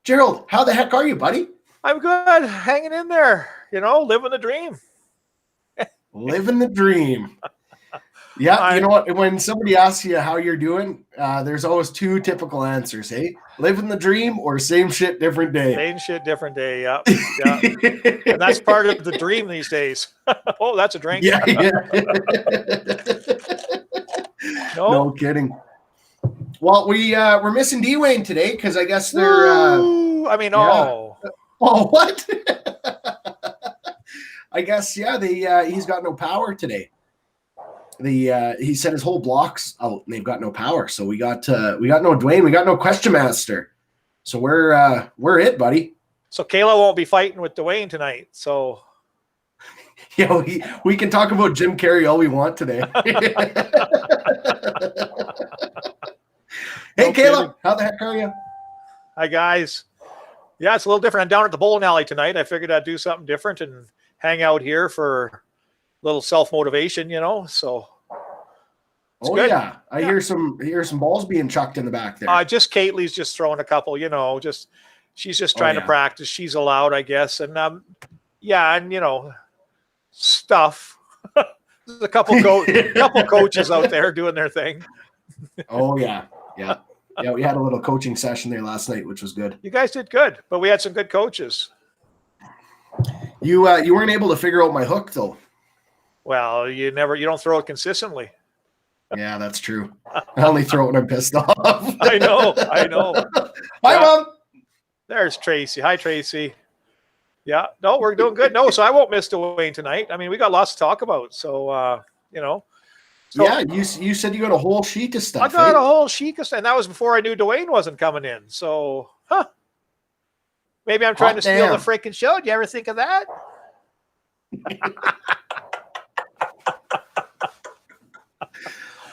Gerald, how the heck are you, buddy? I'm good. Hanging in there. Living the dream. Living the dream. Yeah, you know what? When somebody asks you how you're doing, there's always two typical answers, hey? Living the dream or same shit, different day. Same shit, different day, yeah. And that's part of the dream these days. Oh, that's a drink. Yeah. No kidding. Well, we're missing D-Wayne today because I guess they're... Oh, what? I guess, he's got no power today. He said his whole block's out and they've got no power. So we got no Dwayne, we got no Question Master. So we're it, buddy. So Kayla won't be fighting with Dwayne tonight. So we can talk about Jim Carrey all we want today. Hey, Kayla, how the heck are you? Hi, guys. Yeah, it's a little different. I'm down at the bowling alley tonight. I figured I'd do something different and hang out here for a little self-motivation, So it's good. Yeah. I hear some balls being chucked in the back there. Just Kately's just throwing a couple, she's just trying to practice. She's allowed, I guess. And stuff. There's a couple coaches out there doing their thing. Oh yeah. Yeah. Yeah, we had a little coaching session there last night, which was good. You guys did good, but we had some good coaches. You weren't able to figure out my hook though. Well, you don't throw it consistently. Yeah, that's true. I only throw it when I'm pissed off. I know. Hi, Mom. There's Tracy. Hi, Tracy. Yeah, no, we're doing good. No, so I won't miss Dwayne tonight. I mean, we got lots to talk about. So, So, yeah, you said you got a whole sheet of stuff. I got a whole sheet of stuff, and that was before I knew Dwayne wasn't coming in. So, maybe I'm trying to steal the freaking show. Do you ever think of that?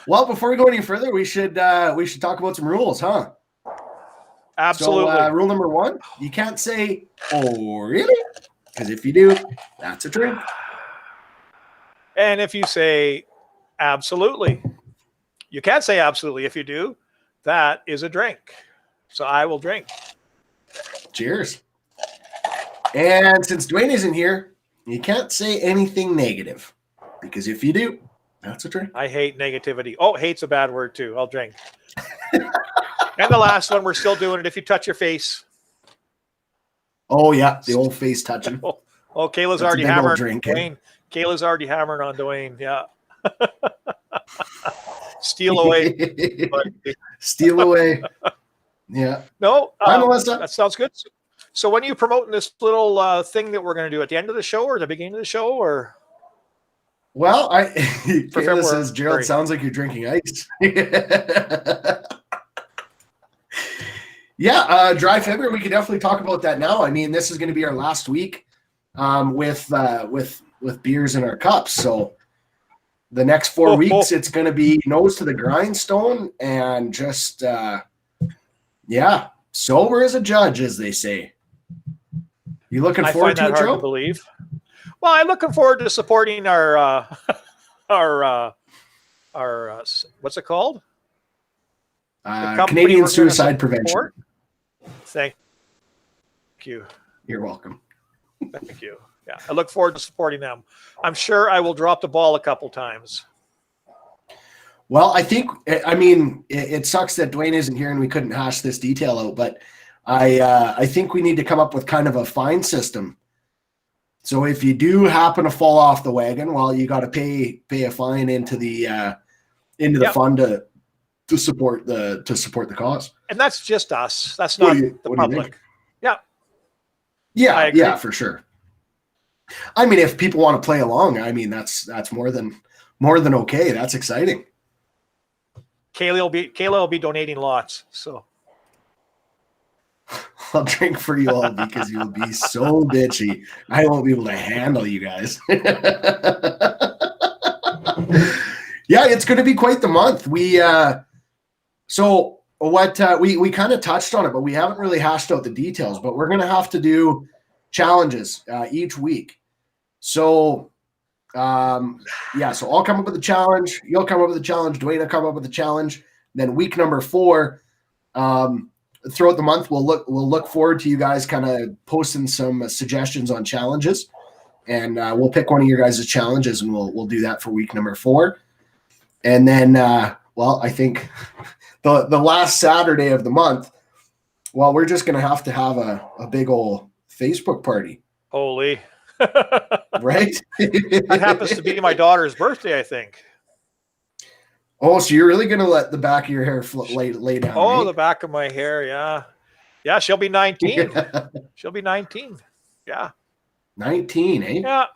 Well, before we go any further, we should talk about some rules, huh? Absolutely. So, rule number 1: you can't say "oh really," because if you do, that's a drink. And if you say absolutely, you can't say absolutely. If you do, that is a drink. So I will drink. Cheers. And since Dwayne isn't here, you can't say anything negative, because if you do, that's a drink. I hate negativity. Oh, hate's a bad word too. I'll drink. And the last one, we're still doing it. If you touch your face. Oh yeah, the old face touching. Oh, Kayla's already hammering Dwayne. Kayla's already hammering on Dwayne. Yeah. Steal away. Steal away. Yeah. No, Hi, Melissa. That sounds good. So when are you promoting this little thing that we're going to do at the end of the show or the beginning of the show or? Well, Kayla says, Gerald, sounds like you're drinking ice. Yeah, dry February, we could definitely talk about that now. I mean, this is going to be our last week with beers in our cups. So the next 4 weeks, it's going to be nose to the grindstone and just, sober as a judge, as they say. You looking forward to it, Joe? To believe. Well, I'm looking forward to supporting our what's it called? Canadian Suicide Prevention. Thank you. You're welcome. Thank you. Yeah, I look forward to supporting them. I'm sure I will drop the ball a couple times. Well, I mean, it sucks that Dwayne isn't here and we couldn't hash this detail out, but I think we need to come up with kind of a fine system. So if you do happen to fall off the wagon, well, you got to pay a fine into the fund to support the cause. And that's just us. That's not the public. Yeah. Yeah, for sure. I mean, if people want to play along, I mean, that's more than okay. That's exciting. Kayla will be donating lots. So I'll drink for you all because you'll be so bitchy. I won't be able to handle you guys. Yeah, it's going to be quite the month. We kind of touched on it, but we haven't really hashed out the details. But we're going to have to do challenges each week. So, so I'll come up with a challenge. You'll come up with a challenge. Dwayne will come up with a challenge. Then week number 4, throughout the month, we'll look forward to you guys kind of posting some suggestions on challenges, and we'll pick one of your guys' challenges, and we'll do that for week number 4. And then, I think the last Saturday of the month, we're just going to have a big old Facebook party. Holy. Right? That happens to be my daughter's birthday, I think. Oh, so you're really going to let the back of your hair lay down? Oh, eh? the back of my hair, yeah. Yeah, she'll be 19. She'll be 19. Yeah. 19, eh? Yeah.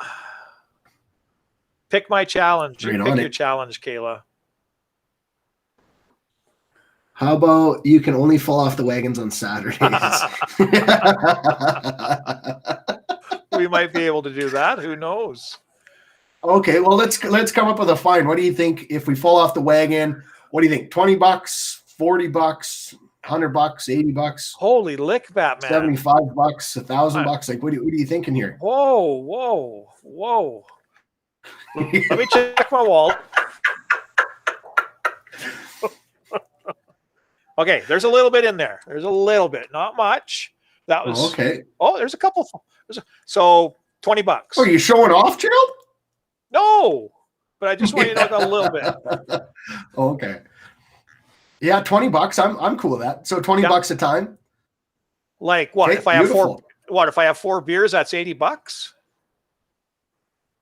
Pick my challenge. Right Pick on your it. challenge, Kayla. How about you can only fall off the wagons on Saturdays? We might be able to do that. Who knows? Okay, well, let's come up with a fine. What do you think if we fall off the wagon? What do you think? $20, $40, $100, $80, Holy lick, Batman. $75, $1,000? Like, what are you thinking here? Whoa. Let me check my wallet. Okay, there's a little bit in there. There's a little bit, not much. That was okay. Oh, there's a couple. So $20. Oh, are you showing off, Gerald? No, but I just want you to know a little bit. Okay. Yeah, $20. I'm cool with that. So $20 a time. Like what? Okay, if I have beautiful. if I have 4 beers, that's $80?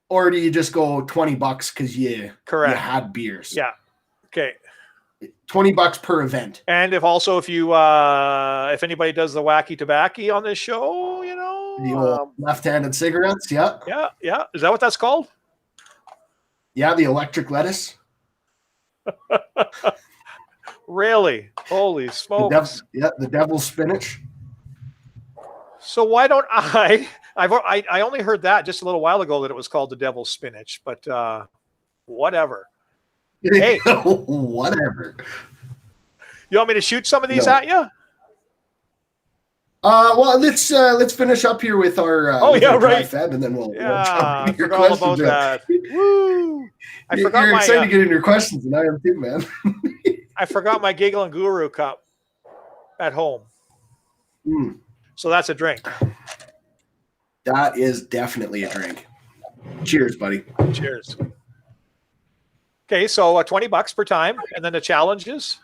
Or do you just go $20 because you had beers? Yeah. Okay. $20 per event. And if anybody does the wacky tobacco on this show, The old left-handed cigarettes, yeah. Yeah. Is that what that's called? Yeah, the electric lettuce. Really? Holy smokes. The devil's spinach. So why don't I only heard that just a little while ago that it was called the devil's spinach, but whatever. Hey. Whatever. You want me to shoot some of these at you? Well, let's finish up here with our right. Feb, and then we'll I jump into your forgot all questions. about that. Woo! You're excited to get into your questions, and I am too, man. I forgot my Giggle and Guru cup at home. So that's a drink. That is definitely a drink. Cheers, buddy. Cheers. Okay, so $20 per time, and then the challenges.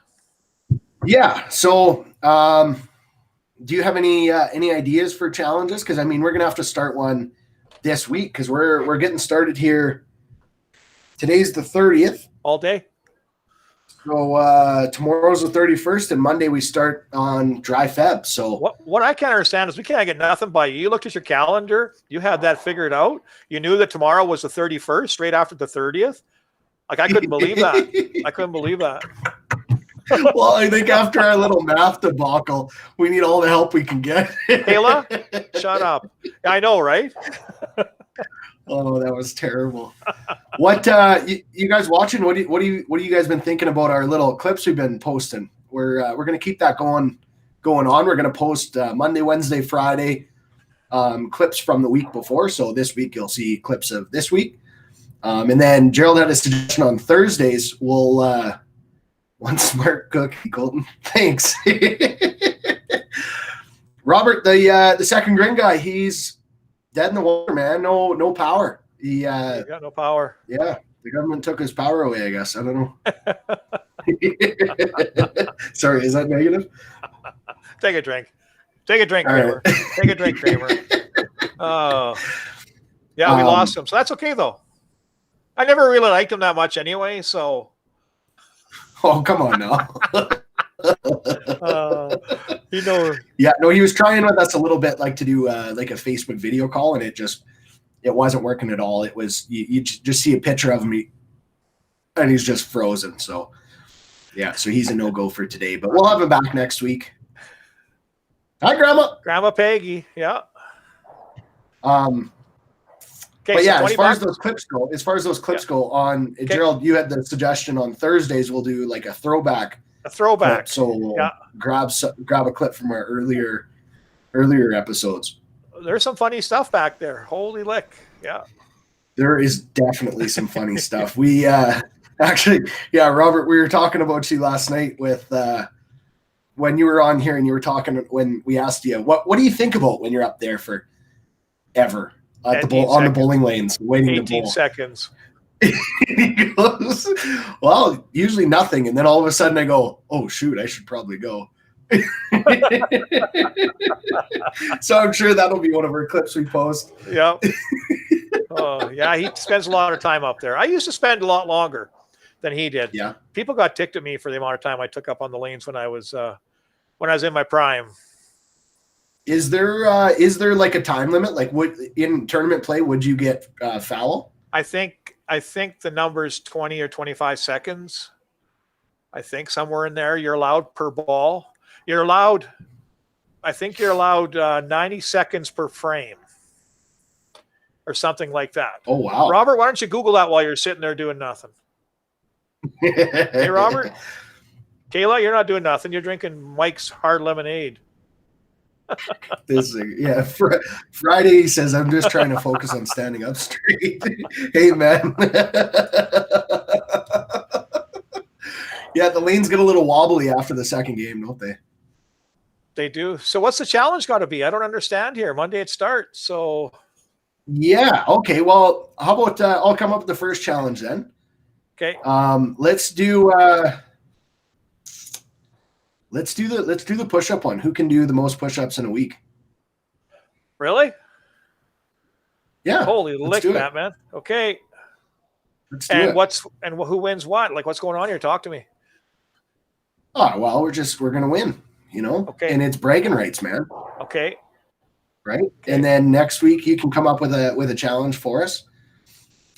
Yeah. So, do you have any ideas for challenges? Because we're gonna have to start one this week because we're getting started here. Today's the 30th. All day. So tomorrow's the 31st, and Monday we start on dry Feb. So what I can't understand is we can't get nothing by you. You looked at your calendar. You had that figured out. You knew that tomorrow was the 31st, straight after the 30th. Like, I couldn't believe that. Well, I think after our little math debacle, we need all the help we can get. Kayla, shut up. I know, right? Oh, that was terrible. What you guys watching? What do you guys been thinking about our little clips we've been posting? We're gonna keep that going on. We're gonna post Monday, Wednesday, Friday clips from the week before. So this week you'll see clips of this week. And then Gerald had a suggestion on Thursdays. We'll one smart cookie, Colton. Thanks. Robert, the second grin guy, he's dead in the water, man. No power. He got no power. Yeah, the government took his power away, I guess. I don't know. Sorry, is that negative? Take a drink. Kramer. Right. Take a drink, Kramer. Oh, yeah, we lost him. So that's okay, though. I never really liked him that much anyway, so. Oh, come on now. Yeah, no, he was trying with us a little bit, like to do like a Facebook video call, and it wasn't working at all. It was you just see a picture of him, and he's just frozen. So yeah, so he's a no-go for today, but we'll have him back next week. Hi, Grandma Peggy. Yeah. Okay, but yeah, as far as those clips go, on Gerald, you had the suggestion on Thursdays we'll do like a throwback. Clip, so we'll grab a clip from our earlier episodes. There's some funny stuff back there. Holy lick. Yeah. There is definitely some funny stuff. We actually, Robert, we were talking about you last night with when you were on here and you were talking, when we asked you, what do you think about when you're up there for ever at the on the bowling lanes waiting 18 to bowl? seconds. He goes, well, usually nothing. And then all of a sudden I go, oh, shoot, I should probably go. So I'm sure that'll be one of our clips we post. Yeah. Oh, yeah. He spends a lot of time up there. I used to spend a lot longer than he did. Yeah. People got ticked at me for the amount of time I took up on the lanes when I was in my prime. Is there like a time limit? Like, in tournament play, would you get foul? I think the number's 20 or 25 seconds. I think somewhere in there you're allowed per ball. I think you're allowed 90 seconds per frame or something like that. Oh, wow. Robert, why don't you Google that while you're sitting there doing nothing? Hey, Robert. Kayla, you're not doing nothing. You're drinking Mike's hard lemonade. Friday, he says, I'm just trying to focus on standing up straight. Hey, man. Yeah, the lanes get a little wobbly after the second game, don't they? They do. So what's the challenge got to be? I don't understand here. Monday it starts. So yeah. Okay. Well, how about I'll come up with the first challenge then. Okay. Let's do the push-up one. Who can do the most push-ups in a week? Really? Yeah. Holy lick, that man. Okay. Let's do it. Who wins what? Like, what's going on here? Talk to me. Oh, well, we're gonna win, Okay. And it's bragging rights, man. Okay. Right. Okay. And then next week you can come up with a challenge for us.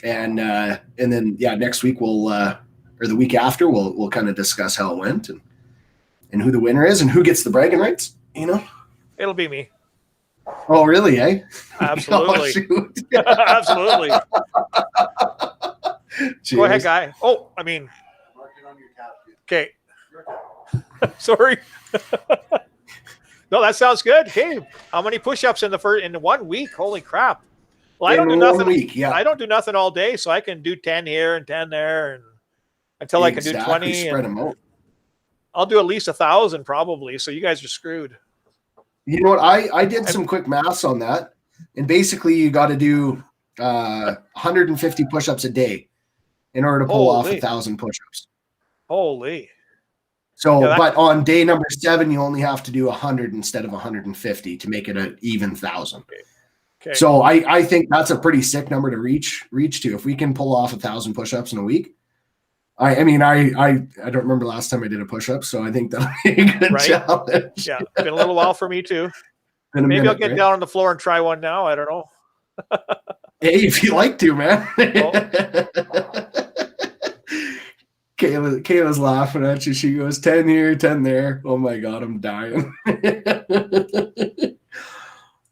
And then next week or the week after we'll kind of discuss how it went and who the winner is and who gets the bragging rights, It'll be me. Oh, really, eh? Absolutely. Oh, absolutely. Go ahead, guy. Oh, I mean. Okay. Sorry. No, that sounds good. Okay. How many push-ups in 1 week? Holy crap. Well, I don't do nothing. Week, yeah. I don't do nothing all day, so I can do 10 here and 10 there, and until I can do 20. Spread them out. I'll do at least 1,000 probably. So you guys are screwed. You know what? I did some quick maths on that, and basically you got to do 150 push-ups a day in order to pull off 1,000 push-ups. Holy. So, but on day number 7, you only have to do 100 instead of 150 to make it an even 1,000. Okay. So I think that's a pretty sick number to reach to. If we can pull off 1,000 push-ups in a week, I don't remember last time I did a push-up, so I think that'll be a good challenge. Yeah, been a little while for me too. Maybe I'll get down on the floor and try one now. I don't know. Hey, if you like to, man. Kayla's laughing at you. She goes, 10 here, 10 there. Oh my God, I'm dying.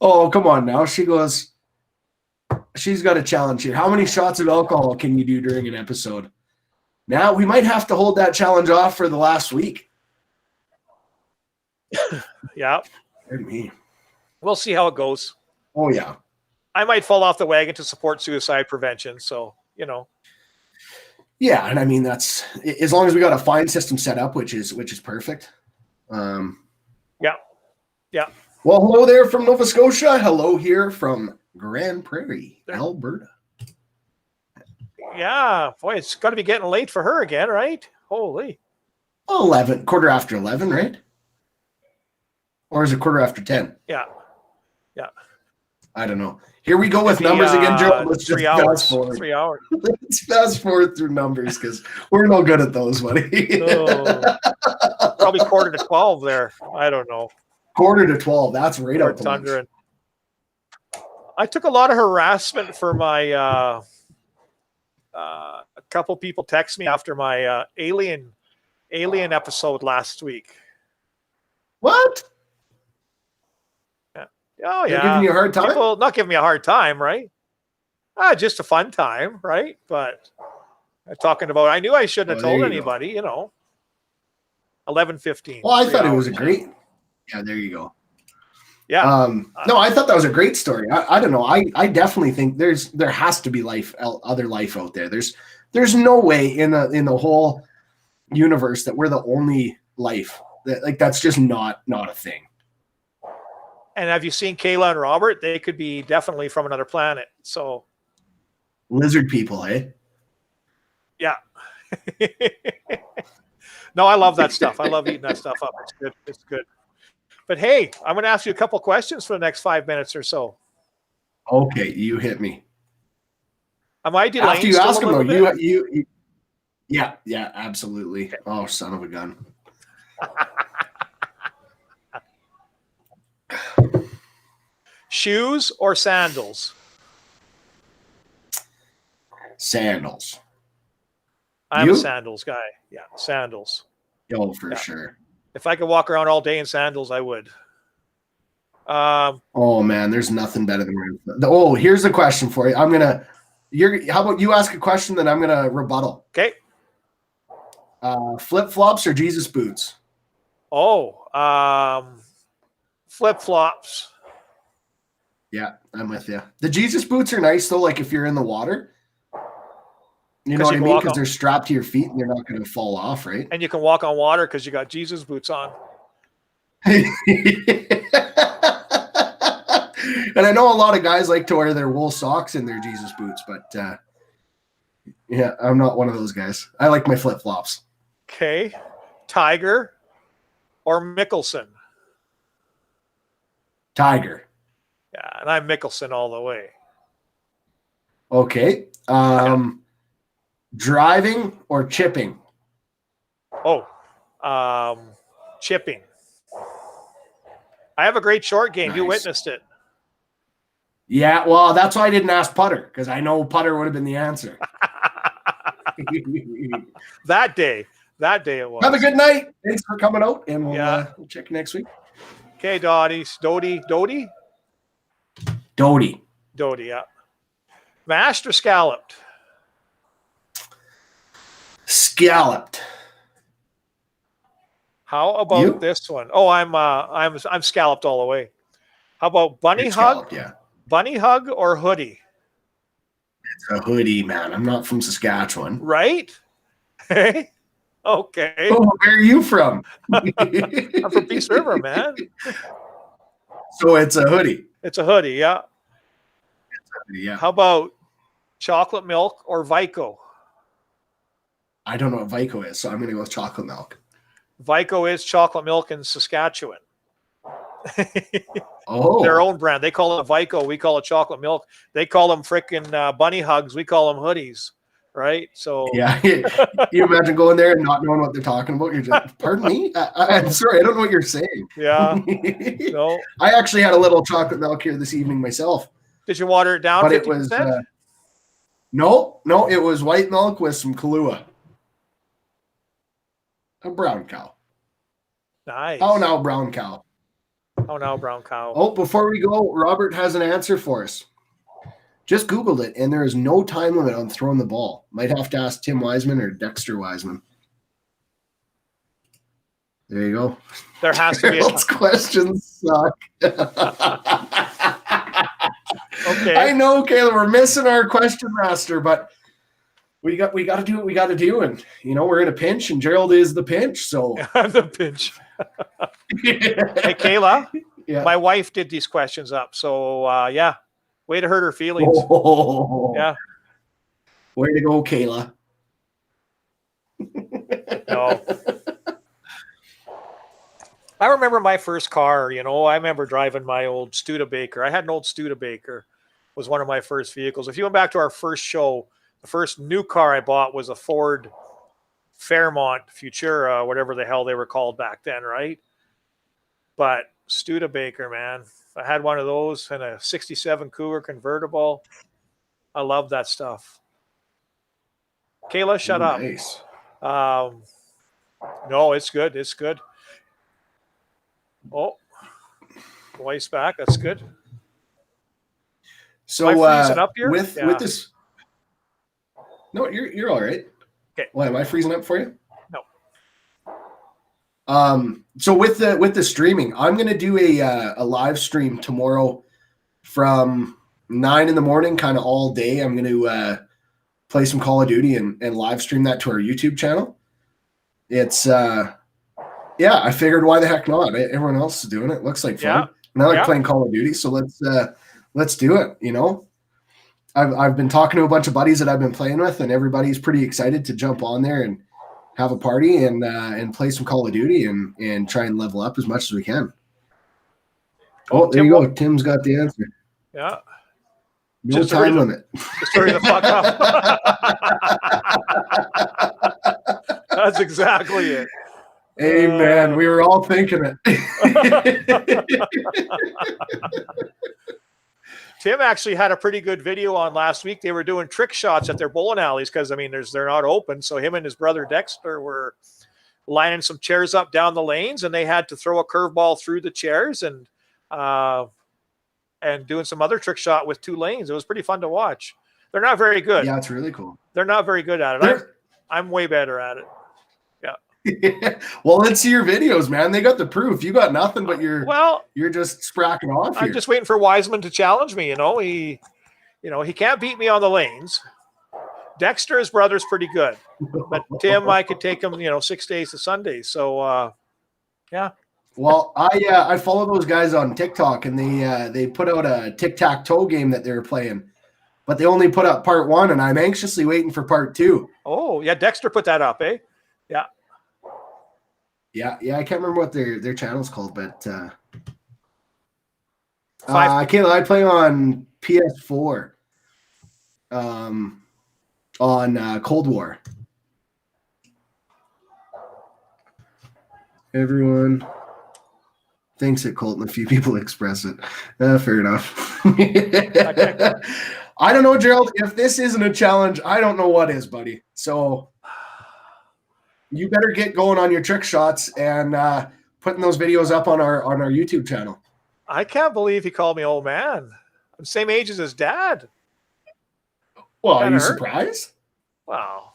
Oh, come on now. She goes, she's got a challenge here. How many shots of alcohol can you do during an episode? Now, we might have to hold that challenge off for the last week. Yeah. Pardon me. We'll see how it goes. Oh, yeah. I might fall off the wagon to support suicide prevention. So, Yeah, and I mean that's as long as we got a fine system set up, which is perfect. Yeah. Well, hello there from Nova Scotia. Hello here from Grand Prairie, Alberta. Yeah, boy, it's got to be getting late for her again, right? Holy. 11, quarter after 11, right? Or is it quarter after 10? Yeah. I don't know. Here we go with numbers again, Joe. Let's just fast forward. 3 hours. Let's fast forward through numbers because we're no good at those, buddy. Probably quarter to 12 there. I don't know. Quarter to 12. That's right out the lunch. I took a lot of harassment for my a couple people text me after my alien episode last week. What? Oh, yeah. They're giving you a hard time? People not giving me a hard time, right? Just a fun time, right? But talking about, I knew I shouldn't have told anybody, 11:15. Well, I thought it was a great. Yeah, there you go. Yeah. No, I thought that was a great story. I don't know. I definitely think there has to be other life out there. There's no way in the whole universe that we're the only life That's just not a thing. And have you seen Kayla and Robert? They could be definitely from another planet. So lizard people, hey? Yeah. No, I love that stuff. I love eating that stuff up. It's good. It's good. But hey, I'm going to ask you a couple questions for the next 5 minutes or so. Okay, you hit me. Am I delaying? After you ask them, though, you yeah, absolutely. Okay. Oh, son of a gun. Shoes or sandals? Sandals. I'm a sandals guy. Yeah, sandals. Oh, for sure. If I could walk around all day in sandals, I would. Oh man, there's nothing better than. Oh, here's a question for you. How about you ask a question, then I'm gonna rebuttal. Okay. Flip flops or Jesus boots? Oh, flip flops. Yeah, I'm with you. The Jesus boots are nice though. Like if you're in the water. You know what I mean? Because they're strapped to your feet and they're not going to fall off, right? And you can walk on water because you got Jesus boots on. And I know a lot of guys like to wear their wool socks in their Jesus boots, but yeah, I'm not one of those guys. I like my flip-flops. Okay. Tiger or Mickelson? Tiger. Yeah, and I'm Mickelson all the way. Okay. Driving or chipping? Oh, chipping. I have a great short game. Nice. You witnessed it. Yeah, well, that's why I didn't ask putter, because I know putter would have been the answer. That day it was. Have a good night. Thanks for coming out, and we'll check you next week. Okay, Dodie, yeah. Mashed or scalloped? Scalloped. How about this one? Oh, I'm scalloped all the way. How about bunny hug? Yeah. Bunny hug or hoodie? It's a hoodie, man. I'm not from Saskatchewan. Right? Hey. Okay. Oh, where are you from? I'm from Peace River, man. So it's a hoodie. It's a hoodie, yeah. It's a hoodie, yeah. How about chocolate milk or Vico? I don't know what Vico is, so I'm going to go with chocolate milk. Vico is chocolate milk in Saskatchewan. Oh. Their own brand. They call it Vico. We call it chocolate milk. They call them freaking bunny hugs. We call them hoodies, right? So yeah, you imagine going there and not knowing what they're talking about. You're just, pardon me? I'm sorry, I don't know what you're saying. Yeah. No. I actually had a little chocolate milk here this evening myself. Did you water it down? But 50%? it was no, it was white milk with some Kahlua. A brown cow. Nice. Oh, now brown cow. Oh, now brown cow. Oh, before we go, Robert has an answer for us. Just Googled it, and there is no time limit on throwing the ball. Might have to ask Tim Wiseman or Dexter Wiseman. There you go. There has to be Those questions suck. Okay. I know, Kayla, we're missing our question master, but we got to do what we got to do, and we're in a pinch, and Gerald is the pinch. So I'm the pinch. Hey, Kayla, my wife did these questions up, so yeah, way to hurt her feelings. Oh, yeah, way to go, Kayla. No, I remember my first car. I remember driving my old Studebaker. I had an old Studebaker. Was one of my first vehicles. If you went back to our first show, the first new car I bought was a Ford Fairmont Futura, whatever the hell they were called back then, right? But Studebaker, man. I had one of those and a 67 Cougar convertible. I love that stuff. Kayla, shut up. Nice. No, it's good. It's good. Oh, wife's back. That's good. So am I freezing up here? With this, no, you're all right. Okay. Why am I freezing up for you? No. So with the streaming, I'm gonna do a live stream tomorrow from 9 a.m, kind of all day. I'm gonna play some Call of Duty and live stream that to our YouTube channel. It's Yeah, I figured why the heck not? Everyone else is doing it. Looks like fun. Yeah. And I like playing Call of Duty, so let's do it. You know, I've been talking to a bunch of buddies that I've been playing with, and everybody's pretty excited to jump on there and have a party and play some Call of Duty and try and level up as much as we can. Oh, there you go. Tim's got the answer. Yeah. No just time limit. Just hurry the fuck up. That's exactly it. Amen. We were all thinking it. Tim actually had a pretty good video on last week. They were doing trick shots at their bowling alleys because, I mean, they're not open. So him and his brother Dexter were lining some chairs up down the lanes, and they had to throw a curveball through the chairs and doing some other trick shot with 2 lanes. It was pretty fun to watch. They're not very good. Yeah, it's really cool. They're not very good at it. I'm way better at it. Yeah. Well, let's see your videos, man. They got the proof. You got nothing, but you're just spracking off here. I'm just waiting for Wiseman to challenge me. He can't beat me on the lanes. Dexter, his brother's pretty good, but Tim, I could take him, 6 days to Sundays. So, yeah. Well, I follow those guys on TikTok, and they put out a tic-tac-toe game that they were playing, but they only put up part 1, and I'm anxiously waiting for part 2. Oh, yeah, Dexter put that up, eh? Yeah. Yeah, I can't remember what their channel's called, but Kayla, I play on PS4 on Cold War. Everyone thinks it, Colton. A few people express it. Fair enough. I don't know, Gerald. If this isn't a challenge, I don't know what is, buddy. So you better get going on your trick shots and putting those videos up on our YouTube channel. I can't believe he called me old man. I'm the same age as his dad. Well, are you surprised? Wow.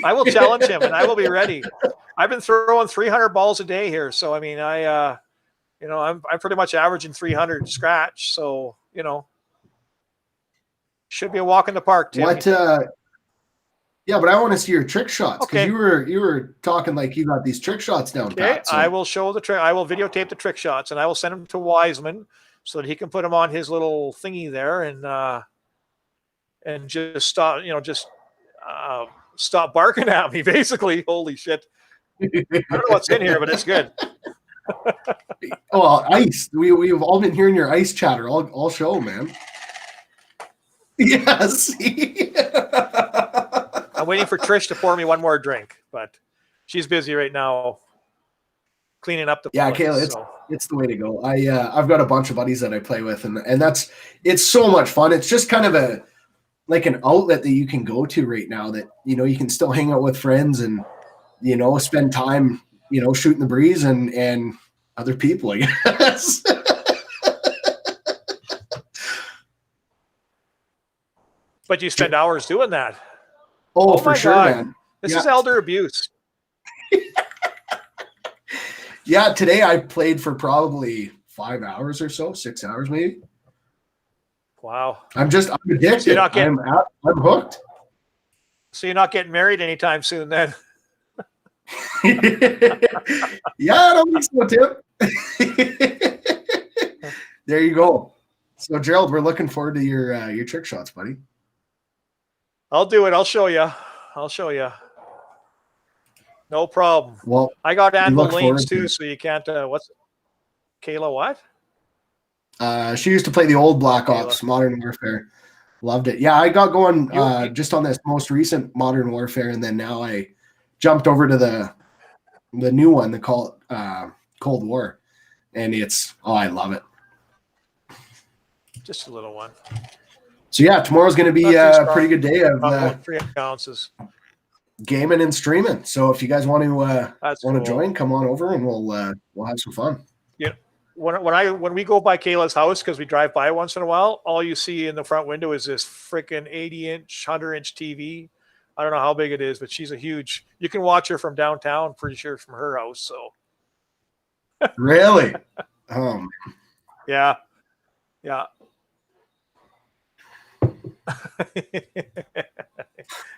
I will challenge him, and I will be ready. I've been throwing 300 balls a day here, so I mean, I'm pretty much averaging 300 scratch. So should be a walk in the park, Tim. Yeah, but I want to see your trick shots because you were talking like you got these trick shots down pat. So. I will show the trick. I will videotape the trick shots, and I will send them to Wiseman so that he can put them on his little thingy there and just stop. Stop barking at me. Basically, holy shit! I don't know what's in here, but it's good. Oh, ice. We've all been hearing your ice chatter all show, man. Yes. I'm waiting for Trish to pour me one more drink, but she's busy right now cleaning up the place. Yeah, Kayla, it's the way to go. I've got a bunch of buddies that I play with, and it's so much fun. It's just kind of an outlet that you can go to right now that you can still hang out with friends and spend time shooting the breeze and other people, I guess. But you spend hours doing that. Oh, for sure, man. This is elder abuse. Yeah, today I played for probably 5 hours or so, 6 hours maybe. Wow. I'm addicted. So I'm hooked. So you're not getting married anytime soon then? Yeah, I don't think so, Tim. There you go. So, Gerald, we're looking forward to your trick shots, buddy. I'll do it. I'll show you. No problem. Well, I got anvil lanes too, so you can't. What's Kayla? What? She used to play the old Black Ops, Modern Warfare. Loved it. Yeah, I got going just on this most recent Modern Warfare, and then now I jumped over to the new one, the Cold War, and I love it. Just a little one. So yeah, tomorrow's going to be a pretty good day of 3 ounces gaming and streaming. So if you guys want to cool. join, come on over and we'll have some fun. Yeah, when we go by Kayla's house, because we drive by once in a while, all you see in the front window is this freaking 80-inch, 100-inch TV. I don't know how big it is, but she's a huge. You can watch her from downtown, pretty sure from her house. So really, yeah.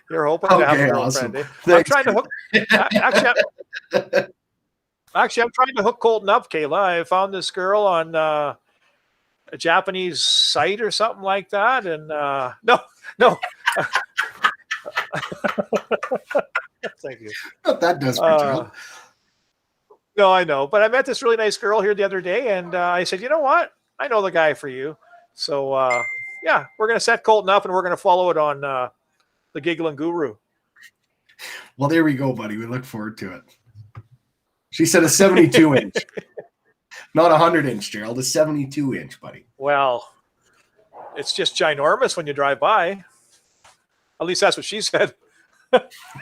You're hoping to have a girlfriend. Awesome. I'm trying to hook. Actually, Actually, I'm trying to hook Colton up, Kayla. I found this girl on a Japanese site or something like that, and no, thank you. Not that desperate, Gerald. No, I know, but I met this really nice girl here the other day, and I said, you know what? I know the guy for you. So yeah, we're gonna set Colton up, and we're gonna follow it on the Giggling Guru. Well, there we go, buddy. We look forward to it. She said a 72 inch, not 100-inch, Gerald. A 72-inch, buddy. Well, it's just ginormous when you drive by. At least that's what she said.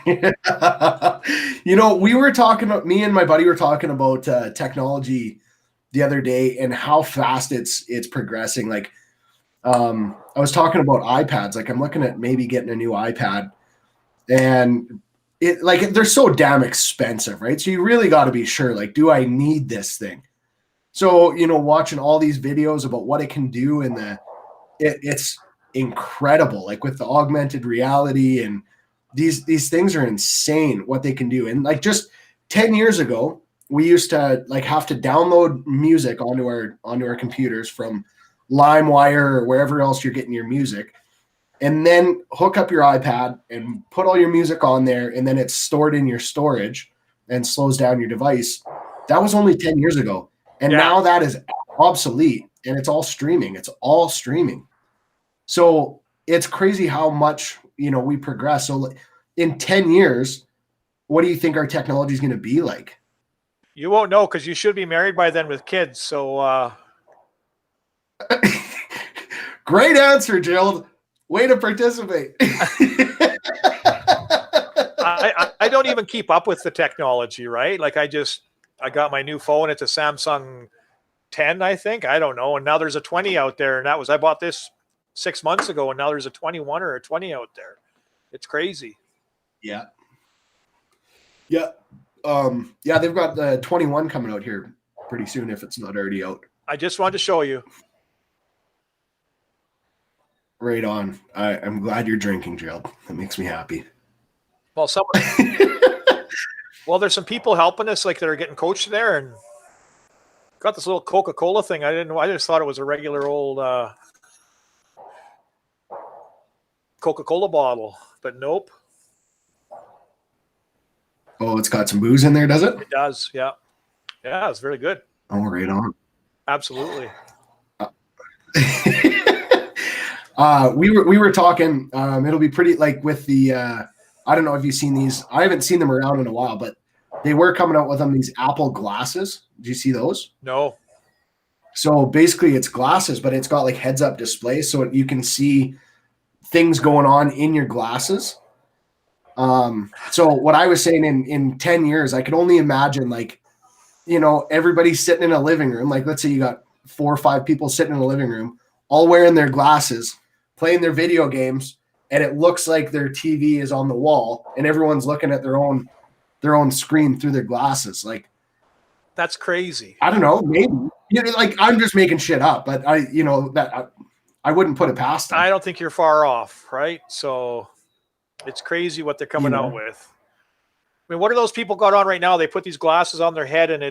You know, we were talking about, me and my buddy were talking about technology the other day and how fast it's progressing. Like, I was talking about iPads. Like, I'm looking at maybe getting a new iPad, and they're so damn expensive, right? So you really got to be sure, like, do I need this thing? So, you know, watching all these videos about what it can do, and it's incredible. Like with the augmented reality, and these things are insane what they can do. And like just 10 years ago, we used to like have to download music onto our computers from LimeWire or wherever else you're getting your music, and then hook up your iPad and put all your music on there, and then it's stored in your storage and slows down your device. That was only 10 years ago. And now that is obsolete, and it's all streaming. It's all streaming. So it's crazy how much, you know, we progress. So in 10 years, what do you think our technology is going to be like? You won't know, because you should be married by then with kids. So great answer, Gerald. Way to participate. I don't even keep up with the technology, right? Like I got my new phone. It's a Samsung 10, I think. I don't know. And now there's a 20 out there. And I bought this 6 months ago, and now there's a 21 or a 20 out there. It's crazy. Yeah. Yeah. Yeah, they've got the 21 coming out here pretty soon, if it's not already out. I just wanted to show you. Right on. I'm glad you're drinking, Gerald. That makes me happy. Well, well, there's some people helping us, like that are getting coached there, and got this little Coca-Cola thing. I didn't know. I just thought it was a regular old Coca-Cola bottle, but nope. Oh, it's got some booze in there, does it? It does. Yeah. Yeah, it's very good. Oh, right on. Absolutely. We were talking. It'll be pretty like with the. I don't know if you've seen these. I haven't seen them around in a while, but they were coming out with them. These Apple glasses. Did you see those? No. So basically, it's glasses, but it's got like heads-up display, so you can see things going on in your glasses. So what I was saying, in 10 years, I could only imagine, like, you know, everybody sitting in a living room. Like, let's say you got 4 or 5 people sitting in a living room, all wearing their glasses, playing their video games, and it looks like their TV is on the wall, and everyone's looking at their own screen through their glasses. Like, that's crazy. I don't know, maybe, you know, like, I'm just making shit up, but I wouldn't put it past them. I don't think you're far off, right? So it's crazy what they're coming out with. I mean, what are those people got on right now? They put these glasses on their head, and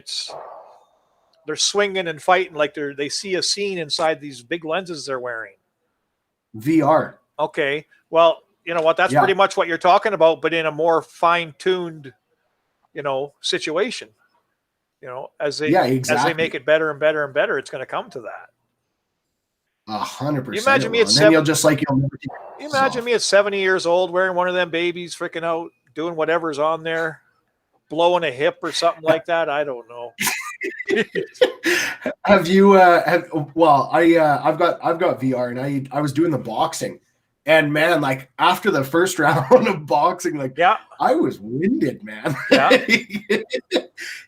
they're swinging and fighting like they see a scene inside these big lenses they're wearing. VR. Okay. Well, you know what? That's pretty much what you're talking about, but in a more fine-tuned, you know, situation. You know, as they make it better and better and better, it's going to come to that. 100%. You imagine me at 70, you imagine me at 70 years old wearing one of them babies, freaking out, doing whatever's on there, blowing a hip or something like that. I don't know. Have you? I've got VR, and I was doing the boxing, and man, like after the first round of boxing, like I was winded, man. Yeah.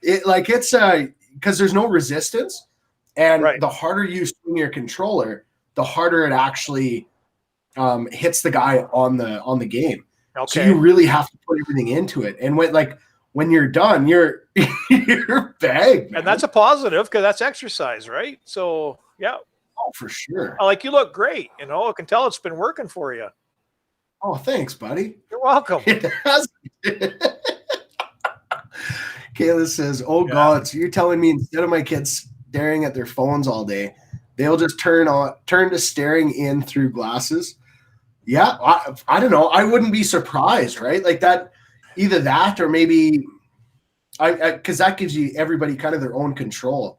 It's because there's no resistance, and the harder you swing your controller, the harder it actually hits the guy on the game. Okay. So you really have to put everything into it, and when you're done, you're bagged, man. And that's a positive, because that's exercise, right? So yeah. Oh, for sure. Like, you look great. You know, I can tell it's been working for you. Oh, thanks, buddy. You're welcome. It has. Kayla says, "Oh God, so you're telling me instead of my kids staring at their phones all day, they'll just turn to staring in through glasses?" Yeah, I don't know. I wouldn't be surprised, right? Like that, either that or maybe because that gives you everybody kind of their own control.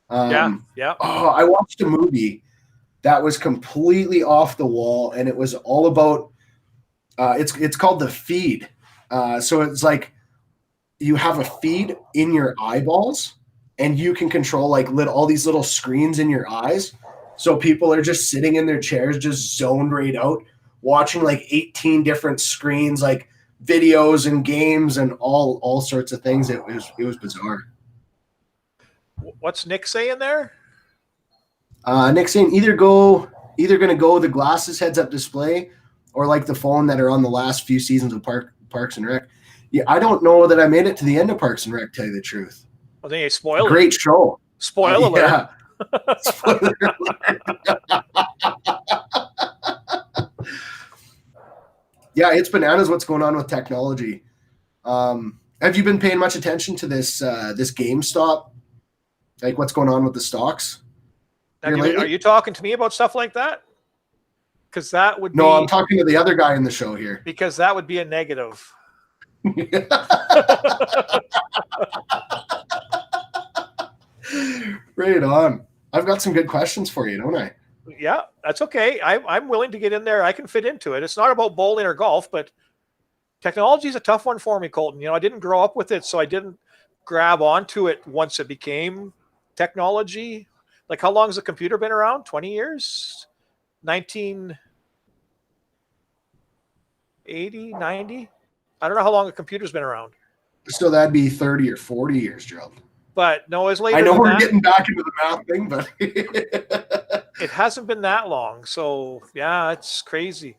Yeah. Oh, I watched a movie that was completely off the wall, and it was all about. It's called The Feed. So it's like you have a feed in your eyeballs, and you can control like all these little screens in your eyes. So people are just sitting in their chairs, just zoned right out, watching like 18 different screens, like videos and games and all sorts of things. It was bizarre. What's Nick saying there? Nick's saying either going to go the glasses heads up display or like the phone that are on the last few seasons of Parks and Rec. Yeah, I don't know that I made it to the end of Parks and Rec, tell you the truth. Well, then you spoiled Great show. Spoiler alert. Yeah. Spoiler alert. Yeah, it's bananas what's going on with technology. Have you been paying much attention to this GameStop? Like what's going on with the stocks? Are you talking to me about stuff like that? Because that would No, I'm talking to the other guy in the show here. Because that would be a negative. Right on. I've got some good questions for you, don't I? Yeah, that's okay. I'm willing to get in there. I can fit into it. It's not about bowling or golf, but technology is a tough one for me, Colton. You know, I didn't grow up with it, so I didn't grab onto it once it became technology. Like, how long has the computer been around? 20 years? 1980, 90? I don't know how long a computer's been around. So that'd be 30 or 40 years, Gerald. But no, it's later. I know we're getting back into the math thing, but it hasn't been that long. So yeah, it's crazy.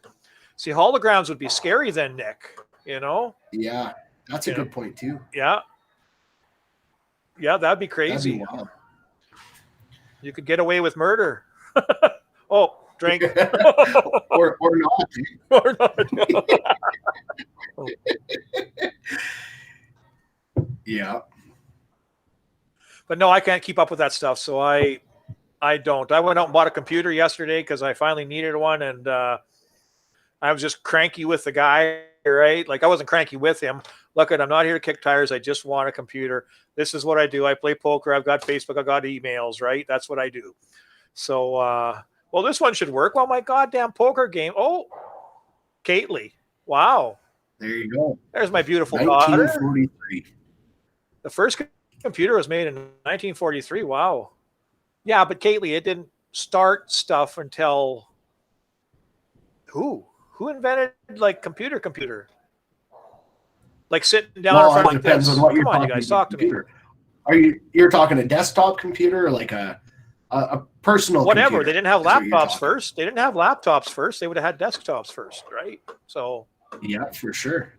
See, holograms would be scary then, Nick. You know? Yeah, that's a good point too. Yeah. Yeah, that'd be crazy. That'd be wild. You could get away with murder. Oh, drink. or not. Or not. Yeah. But no, I can't keep up with that stuff. So I don't. I went out and bought a computer yesterday because I finally needed one. And I was just cranky with the guy, right? Like I wasn't cranky with him. Look, I'm not here to kick tires. I just want a computer. This is what I do. I play poker. I've got Facebook. I've got emails, right? That's what I do. So, well, this one should work. Well, my goddamn poker game. Oh, Kately. Wow. There you go. There's my beautiful daughter. 1943. The first computer was made in 1943. Wow. Yeah, but Kately, it didn't start stuff until who invented like computer? Like sitting down in front Well, it like depends this. on what you're Come on, you talking guys, talk to me. Computer. You're talking a desktop computer or like a personal Whatever. computer? They didn't have laptops first. They didn't have laptops first. They would have had desktops first, right? So yeah, for sure.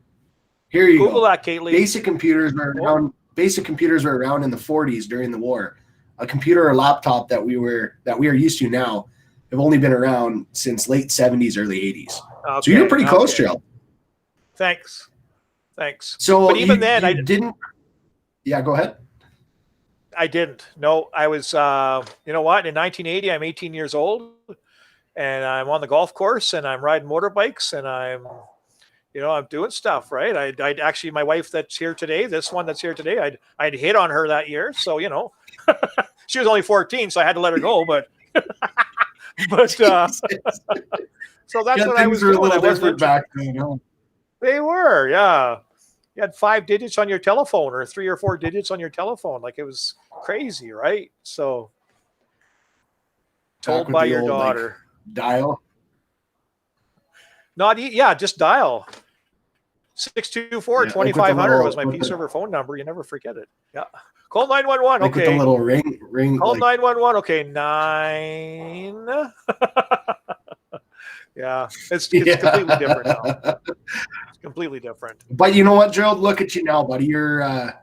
Here you Google go. that, Kately. Basic computers were around. Basic computers were around in the 40s during the war. A computer or laptop that we are used to now have only been around since late 70s, early 80s. Okay, so you're pretty close, Gerald. Thanks. So but even then, I didn't. Yeah, go ahead. I didn't. No, I was. You know what? In 1980, I'm 18 years old, and I'm on the golf course, and I'm riding motorbikes, and I'm doing stuff, right? I'd actually, my wife that's here today, this one that's here today, I'd hit on her that year. So, she was only 14, so I had to let her go, but so that's what I was doing. A little different back then, huh? They were, yeah. You had 5 digits on your telephone or 3 or 4 digits on your telephone. Like it was crazy, right? So told by your daughter. Like, dial? Just dial. 624-2500 was my Peace River phone number. You never forget it. Yeah. Call 911. Like okay. With the little ring. Call 911. Okay. 9. Yeah. It's completely different now. It's completely different. But you know what, Gerald? Look at you now, buddy. You're a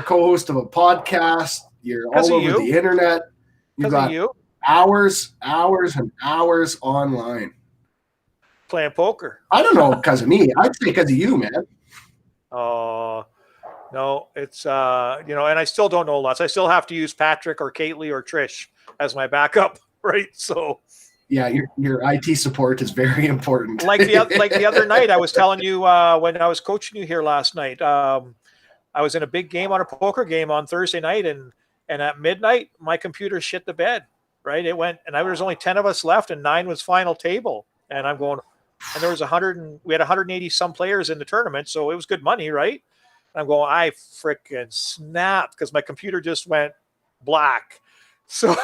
co-host of a podcast. You're all over the internet. You've got hours and hours online. Playing poker. I don't know because of me. I'd say because of you, man. Oh, No, it's and I still don't know lots. I still have to use Patrick or Kaylee or Trish as my backup, right? So yeah, your IT support is very important. like the other night, I was telling you when I was coaching you here last night. I was in a big game on a poker game on Thursday night, and at midnight, my computer shit the bed. Right, it went, and there was only 10 of us left, and 9 was final table, and I'm going, and there was we had 180 some players in the tournament, so it was good money, right? And I'm going, I freaking snapped because my computer just went black. So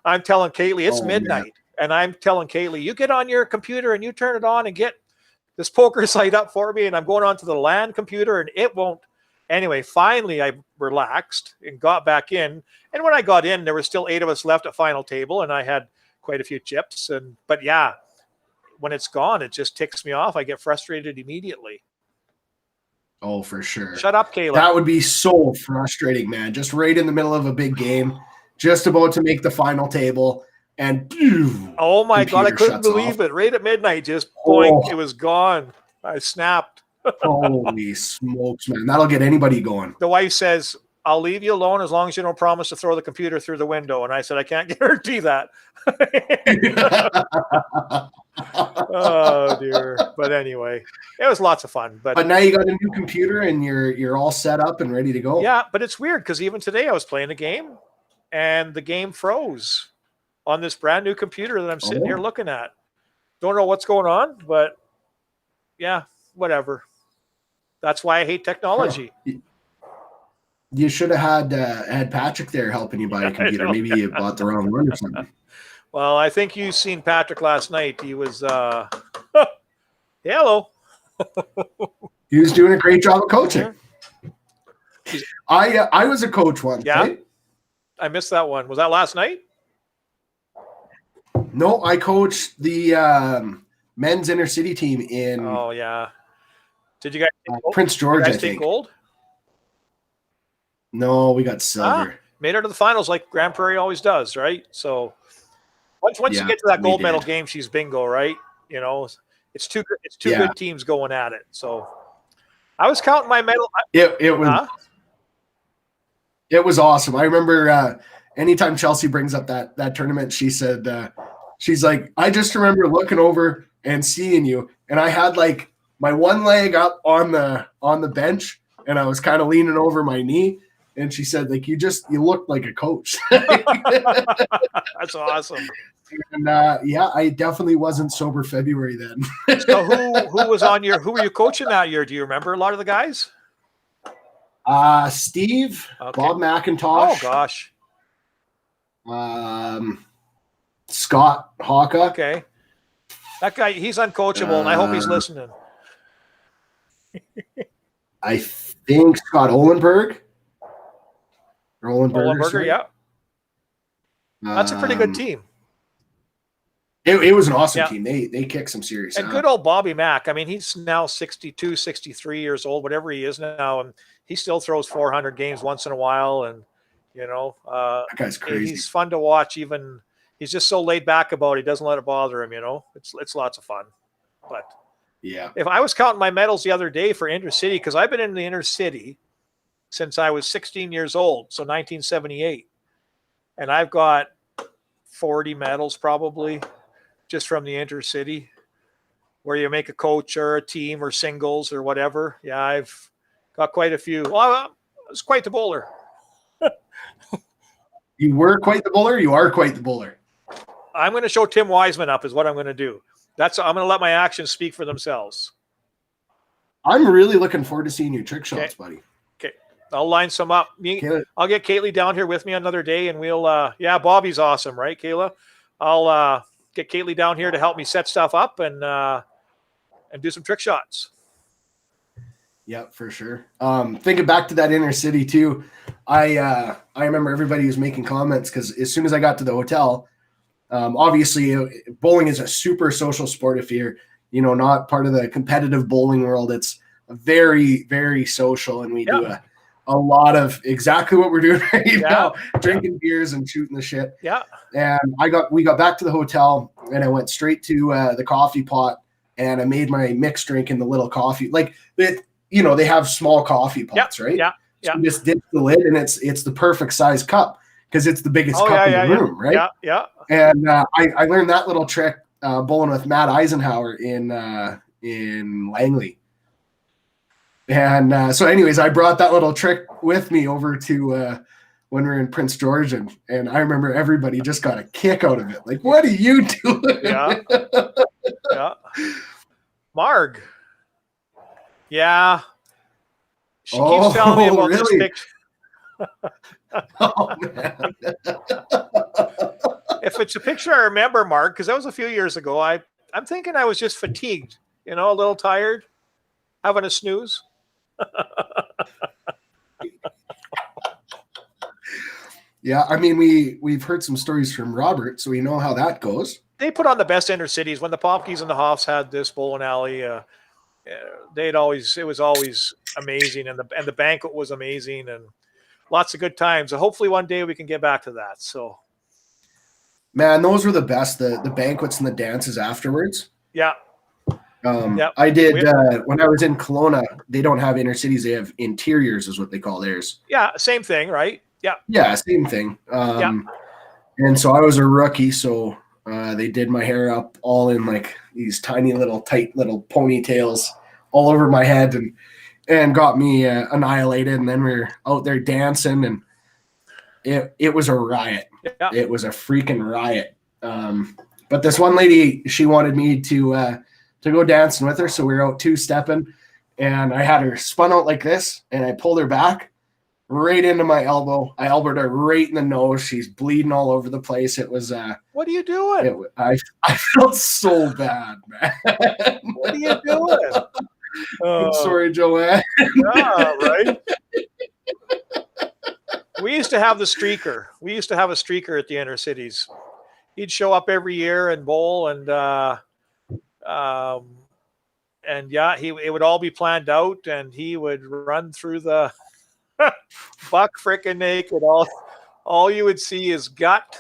I'm telling Kaylee it's midnight, and I'm telling Kaylee, you get on your computer and you turn it on and get this poker site up for me, and I'm going onto the LAN computer, and it won't. Anyway, finally I relaxed and got back in. And when I got in, there were still 8 of us left at final table, and I had quite a few chips. But yeah, when it's gone, it just ticks me off. I get frustrated immediately. Oh, for sure. Shut up, Kayla. That would be so frustrating, man. Just right in the middle of a big game, just about to make the final table, and oh my God, I couldn't believe it. Right at midnight, just boink, it was gone. I snapped. Holy smokes, man. That'll get anybody going. The wife says, I'll leave you alone as long as you don't promise to throw the computer through the window. And I said, I can't guarantee that. Oh, dear. But anyway, it was lots of fun. But now you got a new computer and you're all set up and ready to go. Yeah, but it's weird because even today I was playing a game and the game froze on this brand new computer that I'm sitting here looking at. Don't know what's going on, but yeah, whatever. That's why I hate technology. You should have had Patrick there helping you buy a computer. Maybe you bought the wrong one or something. Well, I think you seen Patrick last night. He was hello. He was doing a great job of coaching. I was a coach once. Yeah. Right? I missed that one. Was that last night? No, I coached the men's inner city team in Oh yeah. Did you guys Prince George, I think. take gold? No, we got silver. Made it to the finals like Grand Prairie always does, right? So once you get to that gold medal game, she's bingo, right? You know, it's two good teams going at it. So I was counting my medal. It was awesome. I remember anytime Chelsea brings up that tournament, she said she's like, I just remember looking over and seeing you, and I had like my one leg up on the bench, and I was kind of leaning over my knee. And she said, like, you looked like a coach. That's awesome. And I definitely wasn't sober February then. So who were you coaching that year? Do you remember a lot of the guys? Steve, okay. Bob McIntosh. Oh gosh. Scott Hawka. Okay. That guy, he's uncoachable, and I hope he's listening. I think Scott Olenberg. Olenberger, yeah. That's a pretty good team. It was an awesome team. They kicked some serious. And good old Bobby Mack. I mean, he's now 62, 63 years old, whatever he is now, and he still throws 400 games once in a while. And that guy's crazy. He's fun to watch. Even he's just so laid back about it. He doesn't let it bother him. It's lots of fun. But yeah, if I was counting my medals the other day for intercity, because I've been in the inner city since I was 16 years old, so 1978, and I've got 40 medals probably just from the intercity, where you make a coach or a team or singles or whatever. Yeah, I've got quite a few. Well, I was quite the bowler. You were quite the bowler. You are quite the bowler. I'm going to show Tim Wiseman up is what I'm going to do. I'm going to let my actions speak for themselves. I'm really looking forward to seeing your trick shots, buddy. Okay. I'll line some up. I'll get Kaylee down here with me another day, and we'll, Bobby's awesome, right, Kayla? I'll get Kaylee down here to help me set stuff up and do some trick shots. Yeah, for sure. Thinking back to that inner city too, I remember everybody was making comments because as soon as I got to the hotel, obviously bowling is a super social sport. If you're, not part of the competitive bowling world, it's very, very social, and we do a lot of exactly what we're doing right now, drinking beers and shooting the shit. Yeah. And we got back to the hotel, and I went straight to the coffee pot, and I made my mixed drink in the little coffee. Like they have small coffee pots, right? Yeah. So you just ditch the lid, and it's the perfect size cup because it's the biggest Oh, cup yeah, in the room, right? Yeah, yeah. And I learned that little trick bowling with Matt Eisenhower in Langley. And so anyways, I brought that little trick with me over to when we were in Prince George, and I remember everybody just got a kick out of it. Like, what are you doing? Yeah. Yeah. Marg. Yeah. She keeps telling me about really? this picture. Oh, man. If it's a picture I remember, Mark, because that was a few years ago, I'm thinking I was just fatigued, a little tired, having a snooze. Yeah, I mean, we've heard some stories from Robert, so we know how that goes. They put on the best inner cities. When the Popkies and the Hoffs had this bowling alley, it was always amazing, and the banquet was amazing, and lots of good times. So hopefully one day we can get back to that. So, man, those were the best. The banquets and the dances afterwards. Yeah. I did when I was in Kelowna. They don't have inner cities; they have interiors, is what they call theirs. Yeah, same thing, right? Yeah. Yeah, same thing. And so I was a rookie, so they did my hair up all in like these tiny little tight little ponytails all over my head, and got me annihilated. And then we were out there dancing, and it was a riot. Yeah. It was a freaking riot. But this one lady, she wanted me to go dancing with her, so we were out two-stepping, and I had her spun out like this, and I pulled her back right into my elbow. I elbowed her right in the nose. She's bleeding all over the place. It was what are you doing? I felt so bad, man. What are you doing? I'm sorry, Joanne. Yeah, right. We used to have the streaker. We used to have a streaker at the inner cities. He'd show up every year and bowl, and yeah, it would all be planned out, and he would run through the buck freaking naked. All you would see is gut,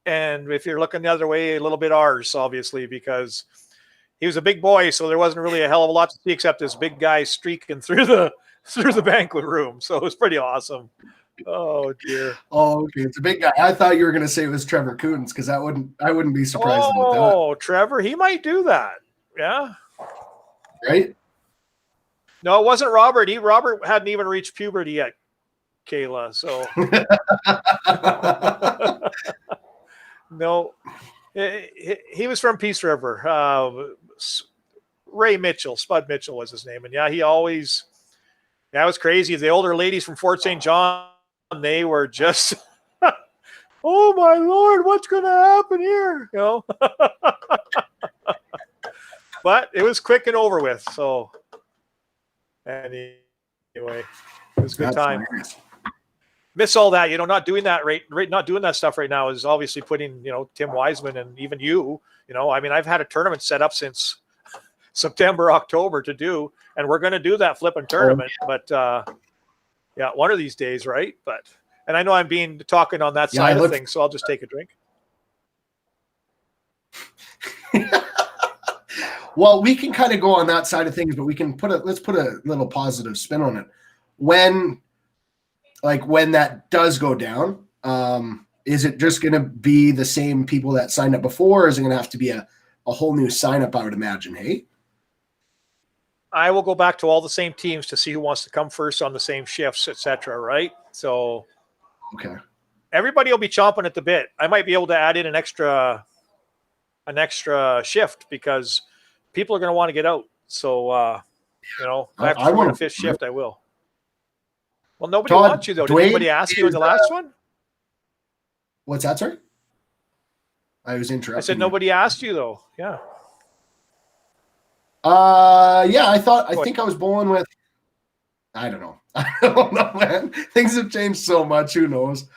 and if you're looking the other way, a little bit arse, obviously, because he was a big boy, so there wasn't really a hell of a lot to see except this big guy streaking through the banquet room. So it was pretty awesome. Oh dear. Oh, okay. It's a big guy. I thought you were going to say it was Trevor Coons, because I wouldn't be surprised about that. Oh, Trevor, he might do that. Yeah. Right? No, it wasn't Robert. Robert hadn't even reached puberty yet, Kayla. So no, he was from Peace River. Ray Mitchell, Spud Mitchell was his name, and yeah, that was crazy. The older ladies from Fort St. John, they were just, oh my Lord, what's going to happen here? But it was quick and over with. So anyway, it was a good time. Hilarious. Miss all that, not doing that not doing that stuff right now is obviously putting, Tim Wiseman and even you, I mean, I've had a tournament set up since September, October to do, and we're going to do that flipping tournament. But yeah, one of these days, right? And I know I'm talking on that side of things, so I'll just take a drink. Well, we can kind of go on that side of things, but we can let's put a little positive spin on it. When that does go down, is it just going to be the same people that signed up before, or is it going to have to be a whole new sign up, I would imagine, hey? I will go back to all the same teams to see who wants to come first on the same shifts, etc. Right? So, okay, everybody will be chomping at the bit. I might be able to add in an extra shift because people are going to want to get out. So, if I have to work a fifth shift, I will. Well, nobody wants you though. Did anybody ask you in the last one? What's that, sir? I was interrupted. I said nobody asked you though. Yeah. Yeah, I think I was bowling with, I don't know. I don't know, man. Things have changed so much. Who knows?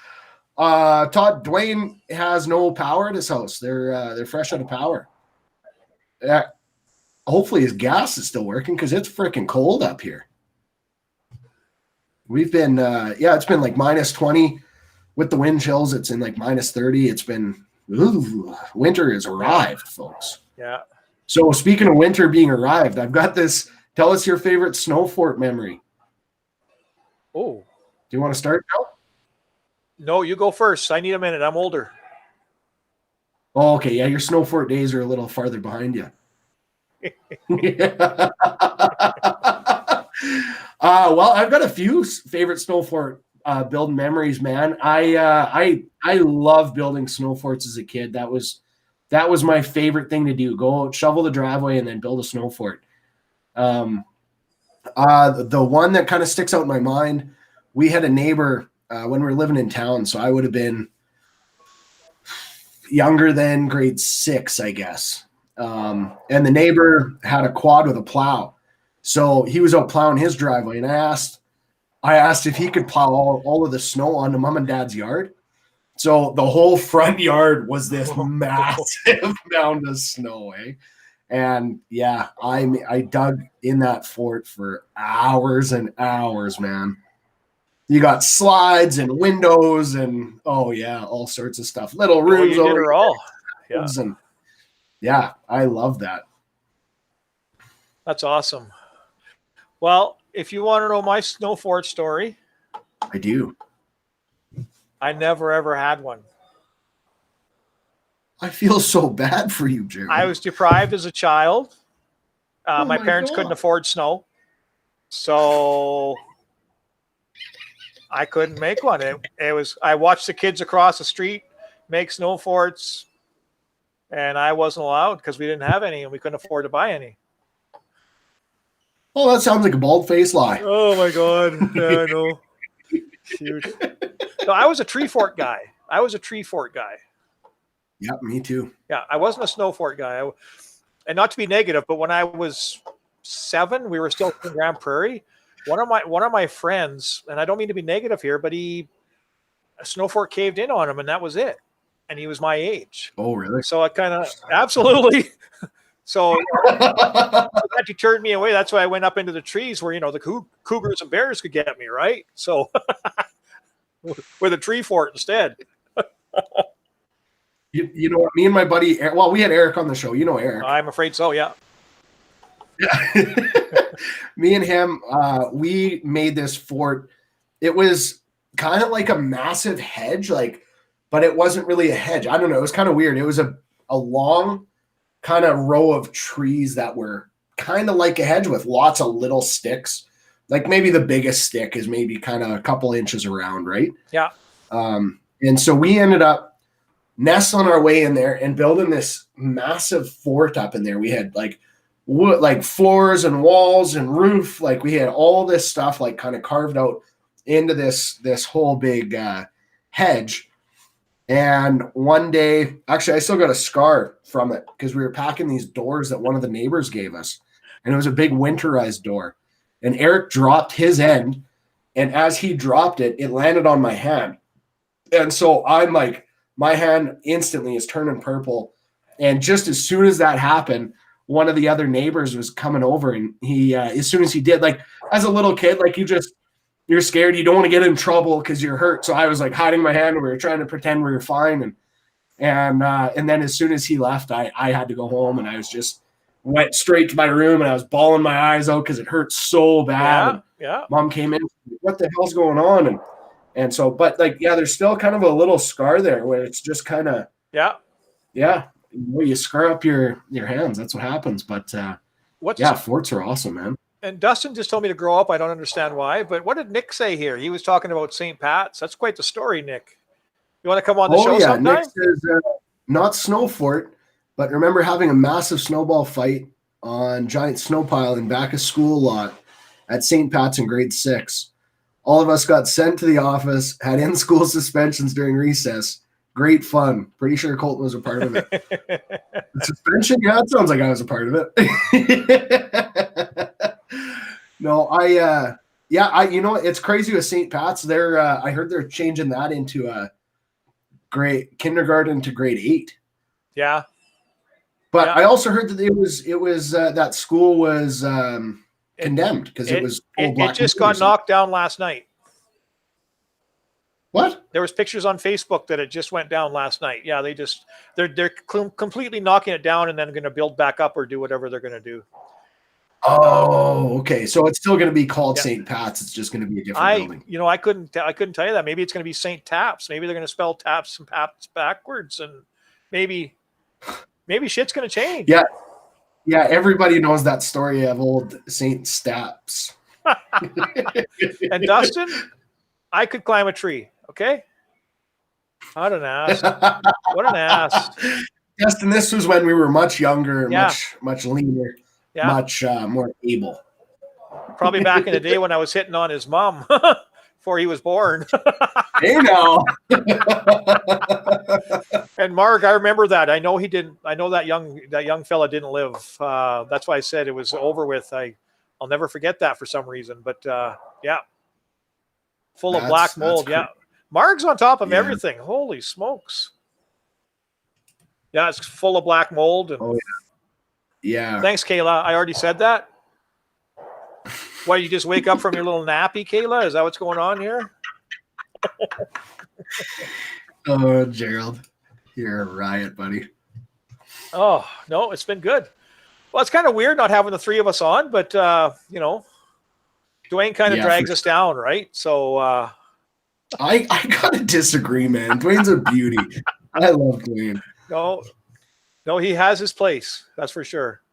Dwayne has no power at his house. They're fresh out of power. Yeah. Hopefully his gas is still working, because it's freaking cold up here. We've been, it's been like minus 20 with the wind chills. It's in like minus 30. It's been, winter has arrived, folks. Yeah. So speaking of winter being arrived, I've got this. Tell us your favorite snow fort memory. Oh, Do you want to start, Joe? no, you go first. I need a minute. I'm older. Oh, okay. Yeah, your snow fort days are a little farther behind you. Well, I've got a few favorite snow fort building memories, man. I love building snow forts as a kid. That was my favorite thing to do. Go shovel the driveway and then build a snow fort. The one that kind of sticks out in my mind, we had a neighbor when we were living in town, so I would have been younger than grade 6, I guess. And the neighbor had a quad with a plow. So he was out plowing his driveway, and I asked if he could plow all of the snow onto mom and dad's yard. So the whole front yard was this massive mound of snow, eh? And yeah, I dug in that fort for hours and hours, man. You got slides and windows and oh yeah, all sorts of stuff. Little rooms. You did her all. Yeah. And yeah, I love that. That's awesome. Well, if you want to know my snow fort story, I do. I never ever had one. I feel so bad for you, Jerry. I was deprived as a child. My parents couldn't afford snow, so I couldn't make one. It was I watched the kids across the street make snow forts, and I wasn't allowed because we didn't have any and we couldn't afford to buy any. Oh, that sounds like a bald-faced lie. Oh my God! Yeah, I know. Shoot. No, I was a tree fort guy. Yeah, me too. Yeah, I wasn't a snow fort guy. And not to be negative, but when I was 7, we were still in Grand Prairie. One of my friends, and I don't mean to be negative here, but a snow fort caved in on him, and that was it. And he was my age. Oh, really? So I kind of absolutely. So that deterred me away. That's why I went up into the trees where the cougars and bears could get me, right? So with a tree fort instead. You know what? Me and my buddy, well, we had Eric on the show. You know Eric. I'm afraid so. Yeah. Me and him, we made this fort. It was kind of like a massive hedge, but it wasn't really a hedge. I don't know. It was kind of weird. It was a long kind of row of trees that were kind of like a hedge with lots of little sticks. Like maybe the biggest stick is maybe kind of a couple inches around, right? Yeah. And so we ended up nestling our way in there and building this massive fort up in there. We had wood, floors and walls and roof. We had all this stuff kind of carved out into this whole big hedge. And one day, actually, I still got a scar from it because we were packing these doors that one of the neighbors gave us. And it was a big winterized door. And Eric dropped his end. And as he dropped it, it landed on my hand. And so I'm my hand instantly is turning purple. And just as soon as that happened, one of the other neighbors was coming over. And he, as soon as he did, as a little kid, you're scared. You don't want to get in trouble because you're hurt. So I was hiding my hand. And we were trying to pretend we were fine. And then as soon as he left, I had to go home, and I was just went straight to my room, and I was bawling my eyes out because it hurt so bad. Yeah. Mom came in. What the hell's going on? And so, but there's still kind of a little scar there where it's just kind of yeah. You scar up your hands. That's what happens. But forts are awesome, man. And Dustin just told me to grow up. I don't understand why, but what did Nick say here? He was talking about St. Pat's. That's quite the story, Nick. You want to come on the show sometime? Nick says not snow fort, but remember having a massive snowball fight on giant snow pile in back of school lot at St. Pat's in grade 6. All of us got sent to the office, had in-school suspensions during recess. Great fun. Pretty sure Colton was a part of it. Suspension? Yeah, it sounds like I was a part of it. No, it's crazy with St. Pat's. I heard they're changing that into a kindergarten to grade 8. Yeah. But I also heard that it was that school was condemned because it was it just got knocked down last night. What? There was pictures on Facebook that it just went down last night. Yeah, they're completely knocking it down and then going to build back up or do whatever they're going to do. Oh, okay. So it's still going to be called Yeah. St. Pat's. It's just going to be a different building. I couldn't tell you that. Maybe it's going to be St. Taps. Maybe they're going to spell Taps and Paps backwards, and maybe shit's going to change. Yeah. Yeah. Everybody knows that story of old St. Staps. And Dustin, I could climb a tree. Okay. What an ass. What an ass. Dustin, this was when we were much younger, Yeah. much leaner, Yeah. much more able. Probably back in the day when I was hitting on his mom before he was born. Hey now. And Mark, I remember that. I know he didn't. I know that young fella didn't live. That's why I said it was over with. I'll never forget that for some reason. But yeah, full of black mold. Yeah, Mark's on top of everything. Holy smokes. Yeah, it's full of black mold. And yeah. Thanks, Kayla. I already said that. Why, you just wake up from your little nappy, Kayla? Is that what's going on here? Oh, Gerald, you're a riot, buddy. Oh, no, it's been good. Well, it's kind of weird not having the three of us on, but, Dwayne kind of drags us down, right? So I got to disagree, man. Dwayne's a beauty. I love Dwayne. No, he has his place. That's for sure.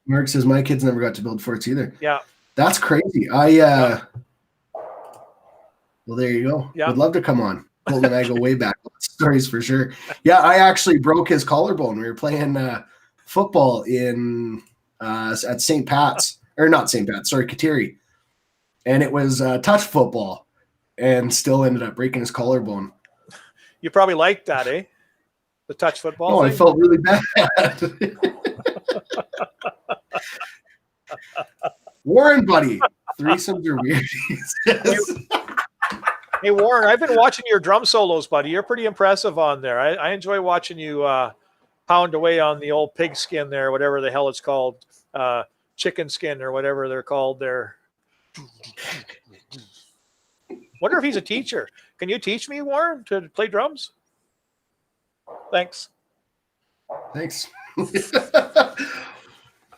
Mark says, my kids never got to build forts either. Yeah. That's crazy. Well, there you go. Yeah. Would love to come on. Colton and I go way back. Stories for sure. Yeah, I actually broke his collarbone. We were playing football at St. Pat's, or not St. Pat's, sorry, Kateri. And it was touch football, and still ended up breaking his collarbone. You probably liked that, eh? The touch football thing? I felt really bad. Warren, buddy. Threesomes are weird. Hey, Warren, I've been watching your drum solos, buddy. You're pretty impressive on there. I enjoy watching you pound away on the old pig skin there, whatever the hell it's called, chicken skin or whatever they're called there. Wonder if he's a teacher. Can you teach me, Warren, to play drums? Thanks.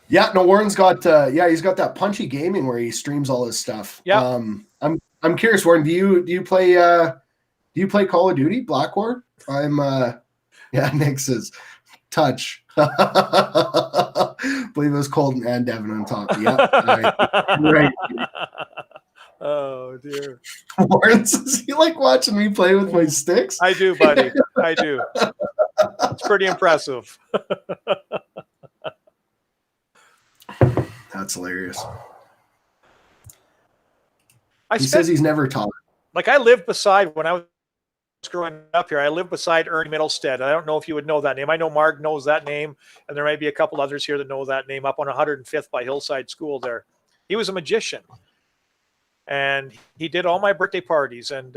Yeah, no, Warren's got he's got that Punchy Gaming where he streams all his stuff. Yeah. I'm curious, Warren, do you play Call of Duty Black War? Nick says touch. Believe it was Colton and Devin on top. Yeah. Right. Oh dear. Warren says, you like watching me play with my sticks? I do, buddy. I do. It's pretty impressive. That's hilarious. He says he's never taught. Like, I lived beside, when I was growing up here, I lived beside Ernie Middlestead. I don't know if you would know that name. I know Mark knows that name, and there might be a couple others here that know that name, up on 105th by Hillside School there. He was a magician, and he did all my birthday parties, and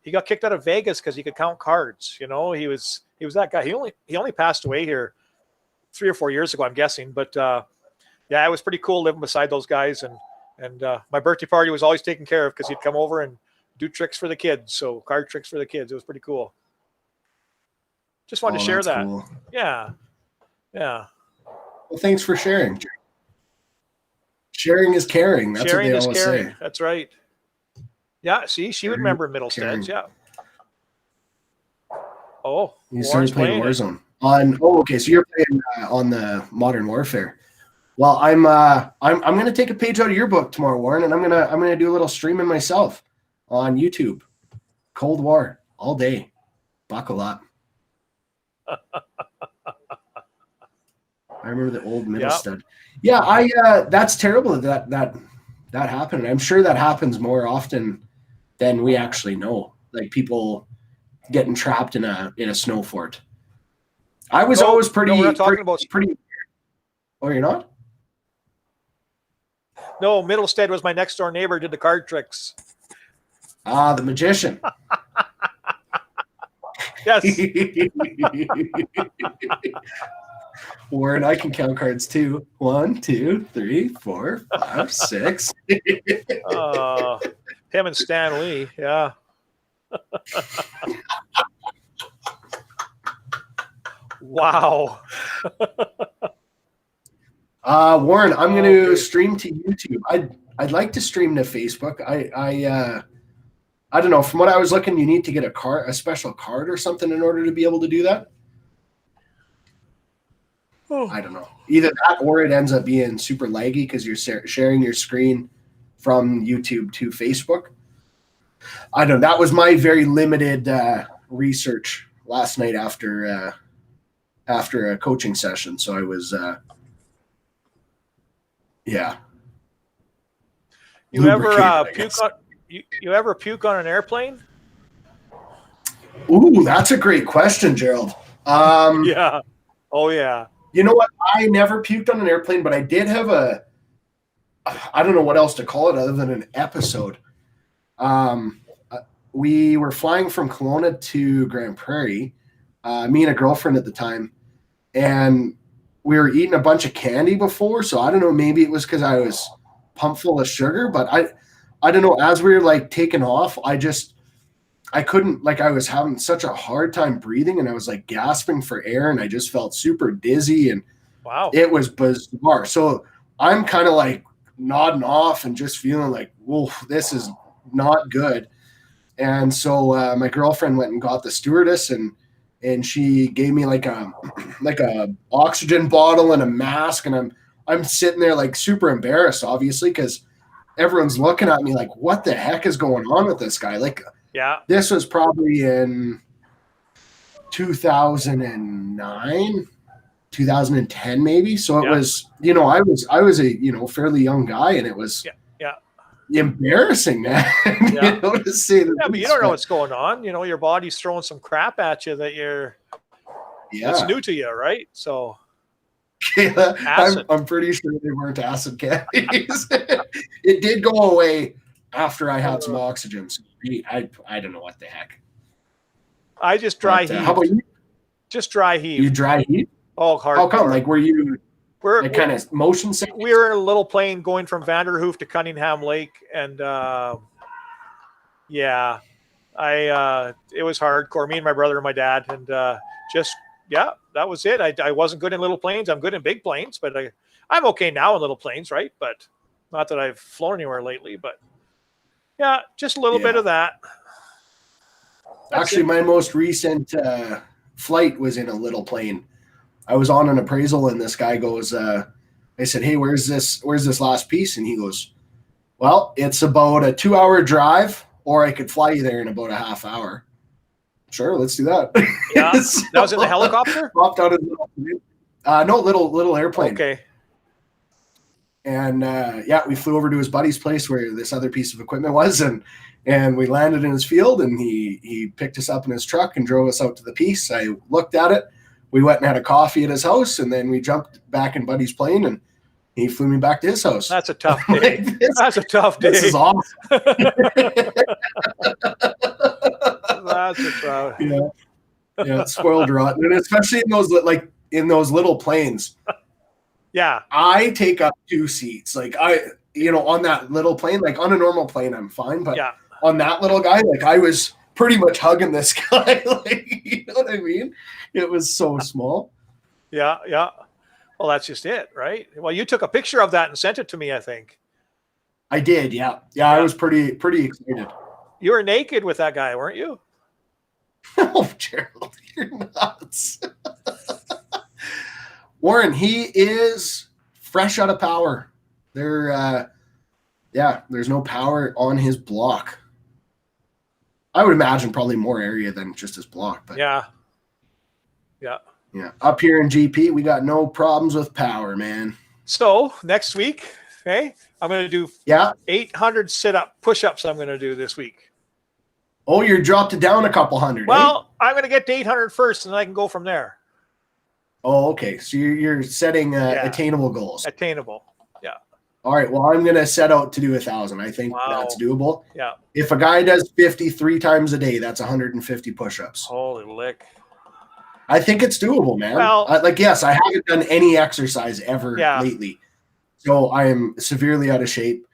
he got kicked out of Vegas because he could count cards. You know, he was that guy. He only passed away here 3 or 4 years ago, I'm guessing. But yeah, it was pretty cool living beside those guys, and my birthday party was always taken care of because he'd come over and do tricks for the kids. So card tricks for the kids. It was pretty cool. Just wanted to share that. Cool. Yeah. Well, thanks for sharing. Sharing is caring. That's sharing what they always say. That's right. Yeah. See, she would remember Middlestead. Yeah. Oh, you started playing Warzone on. Oh, okay. So you're playing on the Modern Warfare. Well, I'm going to take a page out of your book tomorrow, Warren, and I'm gonna do a little streaming myself on YouTube. Cold War all day. Buckle up. I remember the old Middlestead. Yep. Yeah, that's terrible that happened. I'm sure that happens more often than we actually know. Like people getting trapped in a snow fort. I was always pretty. No, we're not talking about pretty. Oh, you're not? No, Middlestead was my next door neighbor. Did the card tricks. Ah, the magician. Yes. Warren, I can count cards too. 1, 2, 3, 4, 5, 6. Him and Stan Lee, yeah. Wow. Warren, I'm going to Okay. stream to YouTube. I'd like to stream to Facebook. I don't know. From what I was looking, you need to get a special card or something in order to be able to do that. I don't know. Either that or it ends up being super laggy because you're sharing your screen from YouTube to Facebook. I don't know. That was my very limited research last night after a coaching session. So I was, yeah. You ever you ever puke on an airplane? Ooh, that's a great question, Gerald. Yeah. Oh yeah. You know what? I never puked on an airplane, but I did have I don't know what else to call it other than an episode. We were flying from Kelowna to Grand Prairie, me and a girlfriend at the time, and we were eating a bunch of candy before. So I don't know, maybe it was because I was pumped full of sugar, but I don't know. As we were like taking off, I couldn't, like I was having such a hard time breathing and I was like gasping for air and I just felt super dizzy and Wow. it was bizarre. So I'm kind of like nodding off and just feeling like, whoa, this is not good. And so my girlfriend went and got the stewardess and she gave me like a oxygen bottle and a mask. And I'm sitting there like super embarrassed, obviously, because everyone's looking at me like, what the heck is going on with this guy? Like, Yeah. this was probably in 2009, 2010 maybe. So it was, I was a, fairly young guy and it was embarrassing, man. Yeah. To say the But you don't know what's going on. Your body's throwing some crap at you that that's new to you, right? So I'm pretty sure they weren't acid candies. It did go away after I had some oxygen. So I don't know what the heck. I just dry heat. How about you? Just dry heat. You dry heat? Oh, hard. How come? Like, were you kind of motion sick? We were in a little plane going from Vanderhoof to Cunningham Lake, and it was hardcore. Me and my brother and my dad, and that was it. I wasn't good in little planes. I'm good in big planes, but I'm okay now in little planes, right? But not that I've flown anywhere lately, but yeah, just a little bit of that. Actually, my most recent flight was in a little plane. I was on an appraisal and this guy goes, I said, hey, where's this last piece? And he goes, well, it's about a 2-hour drive or I could fly you there in about a half hour. Sure, let's do that. Yeah. So, that was in the helicopter? Popped out of no, little airplane. Okay. And we flew over to his buddy's place where this other piece of equipment was, and we landed in his field, and he picked us up in his truck and drove us out to the piece. I looked at it. We went and had a coffee at his house, and then we jumped back in Buddy's plane, and he flew me back to his house. That's a tough day. That's a tough day. This is awesome. That's a tough. Yeah, spoiled rotten, and especially in those little planes. Yeah, I take up 2 seats. Like on that little plane, like on a normal plane, I'm fine, but on that little guy, like I was pretty much hugging this guy. Like, you know what I mean? It was so small. Yeah. Well, that's just it, right? Well, you took a picture of that and sent it to me, I think. I did, yeah. I was pretty excited. You were naked with that guy, weren't you? Oh, Gerald, you're nuts. Warren, he is fresh out of power. There's no power on his block. I would imagine probably more area than just his block. But yeah. Up here in GP, we got no problems with power, man. So next week, okay, I'm going to do 800 push-ups. I'm going to do this week. Oh, you're dropped it down a couple hundred. Well, I'm going to get to 800 first, and then I can go from there. Oh, okay. So you're setting attainable goals. Attainable. Yeah. All right. Well, I'm going to set out to do 1,000. I think that's doable. Yeah. If a guy does 53 times a day, that's 150 push-ups. Holy lick. I think it's doable, man. Well, yes, I haven't done any exercise ever lately. So I am severely out of shape,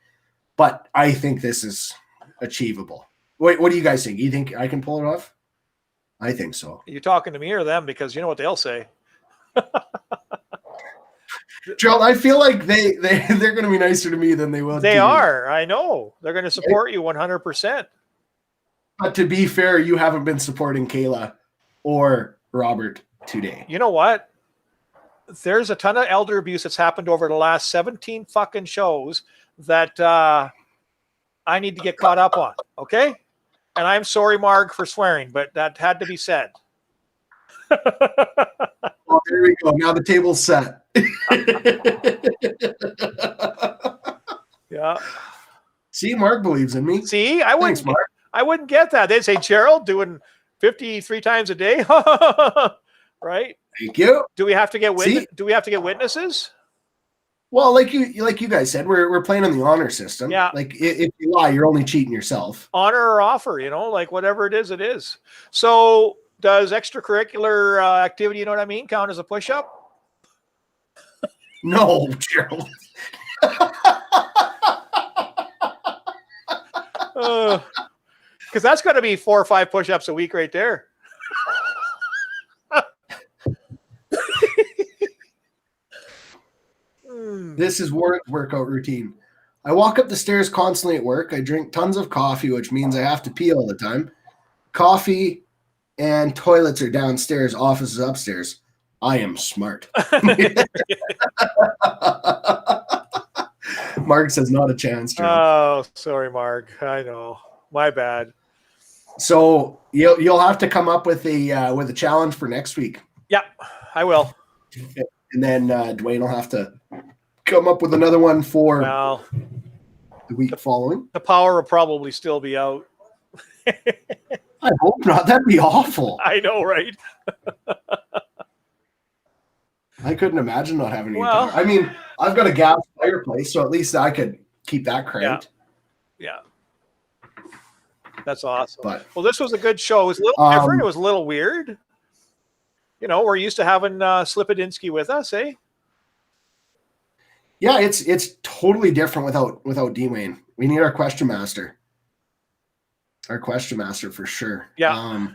but I think this is achievable. Wait, what do you guys think? You think I can pull it off? I think so. Are you talking to me or them? Because you know what they'll say. Gerald, I feel like they're going to be nicer to me than they will. They to you. are. I know they're going to support you 100%. But to be fair, you haven't been supporting Kayla or Robert today. You know what? There's a ton of elder abuse that's happened over the last 17 fucking shows that I need to get caught up on. Okay. And I'm sorry, Marg, for swearing, but that had to be said. Well, there we go. Now the table's set. Yeah. See, Mark believes in me. See, Thanks, Mark. I wouldn't get that. They'd say, Gerald, doing 53 times a day. Right? Thank you. Do we have to get witnesses? Well, like you guys said, we're playing on the honor system. Yeah. Like if you lie, you're only cheating yourself. Honor or offer, like whatever it is, it is. So does extracurricular activity, you know what I mean, count as a push-up? No, Gerald. Because that's got to be 4 or 5 push-ups a week right there. This is Warren's workout routine. I walk up the stairs constantly at work. I drink tons of coffee, which means I have to pee all the time. Coffee and toilets are downstairs, office is upstairs. I am smart. Mark says not a chance. Gerald. Oh, sorry, Mark. I know. My bad. So you'll have to come up with a challenge for next week. Yeah, I will. And then Dwayne will have to come up with another one for the week following. The power will probably still be out. I hope not. That'd be awful. I know, right? I couldn't imagine not having any power. I mean, I've got a gas fireplace, so at least I could keep that cranked. Yeah. That's awesome. But, this was a good show. It was a little different. It was a little weird. We're used to having Slipodinsky with us, eh? Yeah, it's totally different without D-Wayne. We need our question master. Our question master for sure. Yeah.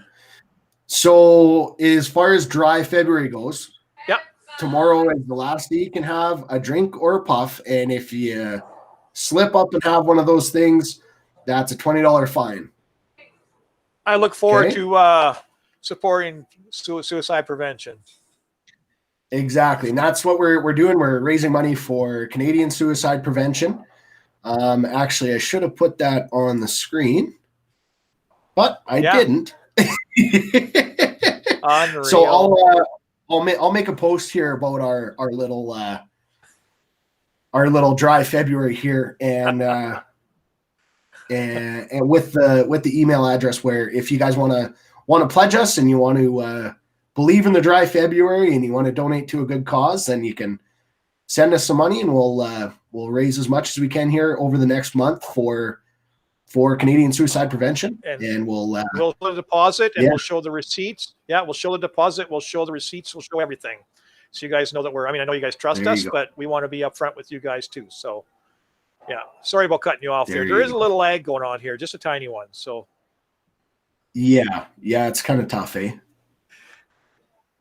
So as far as dry February goes, tomorrow is the last day you can have a drink or a puff, and if you slip up and have one of those things, that's a $20 fine. I look forward to supporting suicide prevention. Exactly. And that's what we're doing. We're raising money for Canadian suicide prevention. Actually, I should have put that on the screen, but I didn't. Unreal. So I'll make a post here about our little dry February here, and with the email address where if you guys want to pledge us and you want to believe in the dry February and you want to donate to a good cause, then you can send us some money and we'll raise as much as we can here over the next month for Canadian suicide prevention, and we'll show the deposit and we'll show the receipts. Yeah, we'll show the deposit, we'll show the receipts, we'll show everything. So you guys know that I know you guys trust us, but we want to be upfront with you guys too. So yeah, sorry about cutting you off there. There is a little lag going on here, just a tiny one. So yeah, it's kind of tough, eh?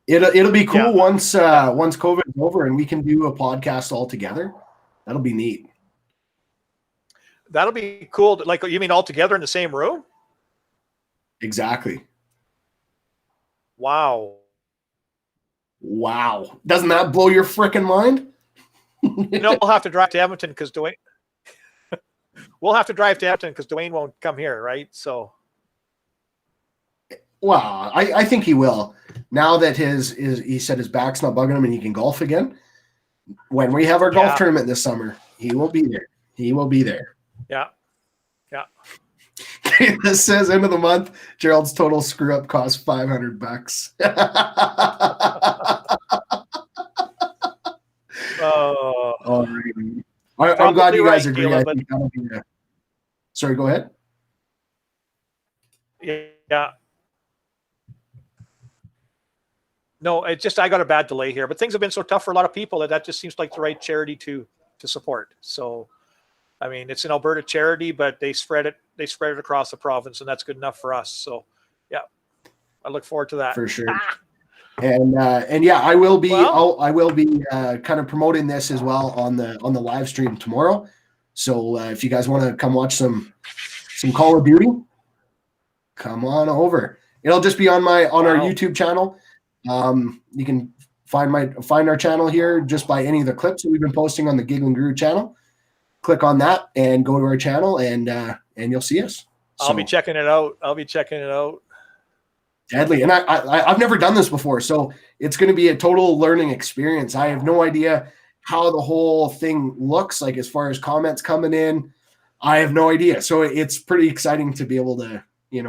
It'll be cool once COVID is over and we can do a podcast all together. That'll be neat. That'll be cool. Like, you mean all together in the same room? Exactly. Wow. Doesn't that blow your freaking mind? We'll have to drive to Edmonton because Dwayne. We'll have to drive to Edmonton because Dwayne won't come here, right? So. Well, I think he will. Now that he said his back's not bugging him and he can golf again. When we have our golf tournament this summer, he will be there. Yeah. This says end of the month, Gerald's total screw up cost $500. I'm glad you guys agree. I think that'll be sorry, go ahead. Yeah. No, it's just I got a bad delay here, but things have been so tough for a lot of people that just seems like the right charity to support. So, I mean, it's an Alberta charity, but they spread it across the province, and that's good enough for us. So, yeah, I look forward to that. For sure. And yeah, I will be Well, I will be kind of promoting this as well on the live stream tomorrow. So if you guys want to come watch some Call of Duty, come on over. It'll just be on our wow. YouTube channel. You can find our channel here just by any of the clips that we've been posting on the Giggling Guru channel. Click on that and go to our channel, and you'll see us. I'll be checking it out. Deadly. And I've never done this before, so it's going to be a total learning experience. I have no idea how the whole thing looks like as far as comments coming in. I have no idea. So it's pretty exciting to be able to,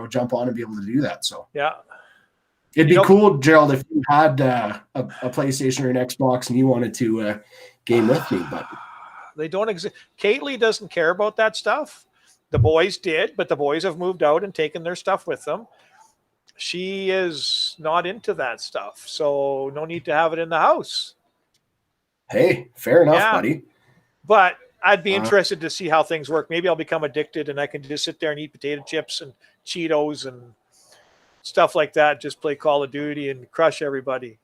jump on and be able to do that. So Yeah. it'd be cool, Gerald, if you had a PlayStation or an Xbox and you wanted to game with me, but they don't exist. Kaylee doesn't care about that stuff. The boys did, but the boys have moved out and taken their stuff with them. She is not into that stuff, so no need to have it in the house. Hey, fair enough, buddy. But I'd be interested to see how things work. Maybe I'll become addicted and I can just sit there and eat potato chips and Cheetos and stuff like that. Just play Call of Duty and crush everybody.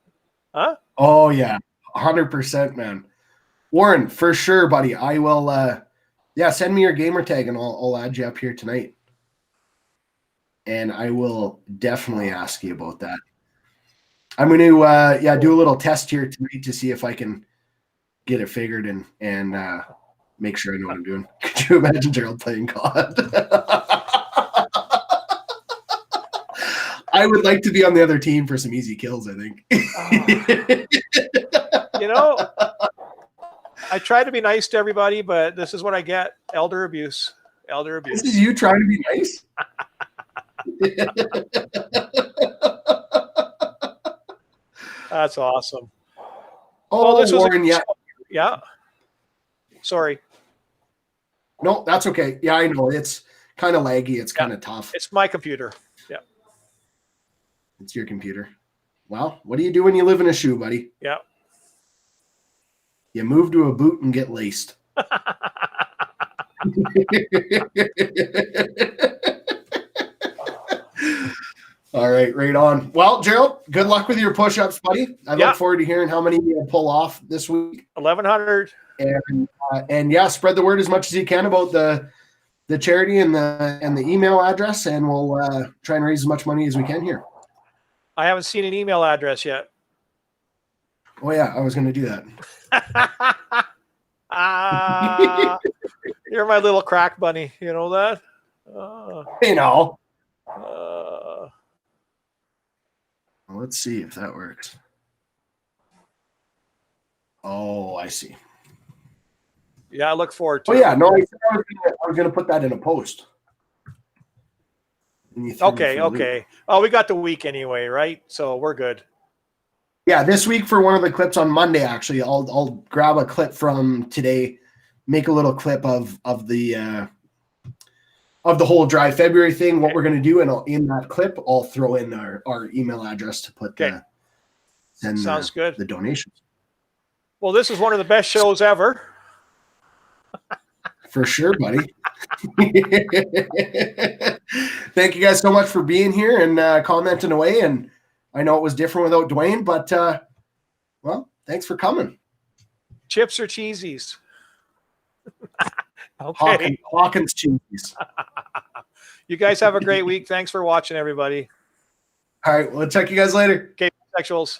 Huh? Oh, yeah. 100%, man. Warren, for sure, buddy. I will, send me your gamer tag and I'll add you up here tonight. And I will definitely ask you about that. I'm going to, do a little test here tonight to see if I can get it figured and make sure I know what I'm doing. Could you imagine Gerald playing COD? I would like to be on the other team for some easy kills, I think. I try to be nice to everybody, but this is what I get. Elder abuse. This is you trying to be nice? That's awesome. Oh, this Warren, yeah. Sorry. No, that's okay. Yeah, I know. It's kind of laggy. It's kind of tough. It's my computer. Yeah. It's your computer. Well, what do you do when you live in a shoe, buddy? Yeah. You move to a boot and get laced. All right, right on. Well, Gerald, good luck with your push-ups, buddy. I look forward to hearing how many you pull off this week. 1,100. And spread the word as much as you can about the charity and the email address, and we'll try and raise as much money as we can here. I haven't seen an email address yet. Oh yeah, I was going to do that. You're my little crack bunny. You know that? Let's see if that works. Oh, I see. Yeah, I look forward to it. Oh yeah, no, I was going to put that in a post. Okay. Oh, we got the week anyway, right? So we're good. Yeah, this week for one of the clips on Monday, actually, I'll grab a clip from today, make a little clip of the whole Dry February thing, what we're going to do, and in that clip, I'll throw in our email address to put Sounds good. The donations. Well, this is one of the best shows ever. For sure, buddy. Thank you guys so much for being here and commenting away. And I know it was different without Dwayne, but thanks for coming. Chips or cheesies? Okay. Hawkins cheesies. You guys have a great week. Thanks for watching, everybody. All right. We'll check you guys later. Okay, sexuals.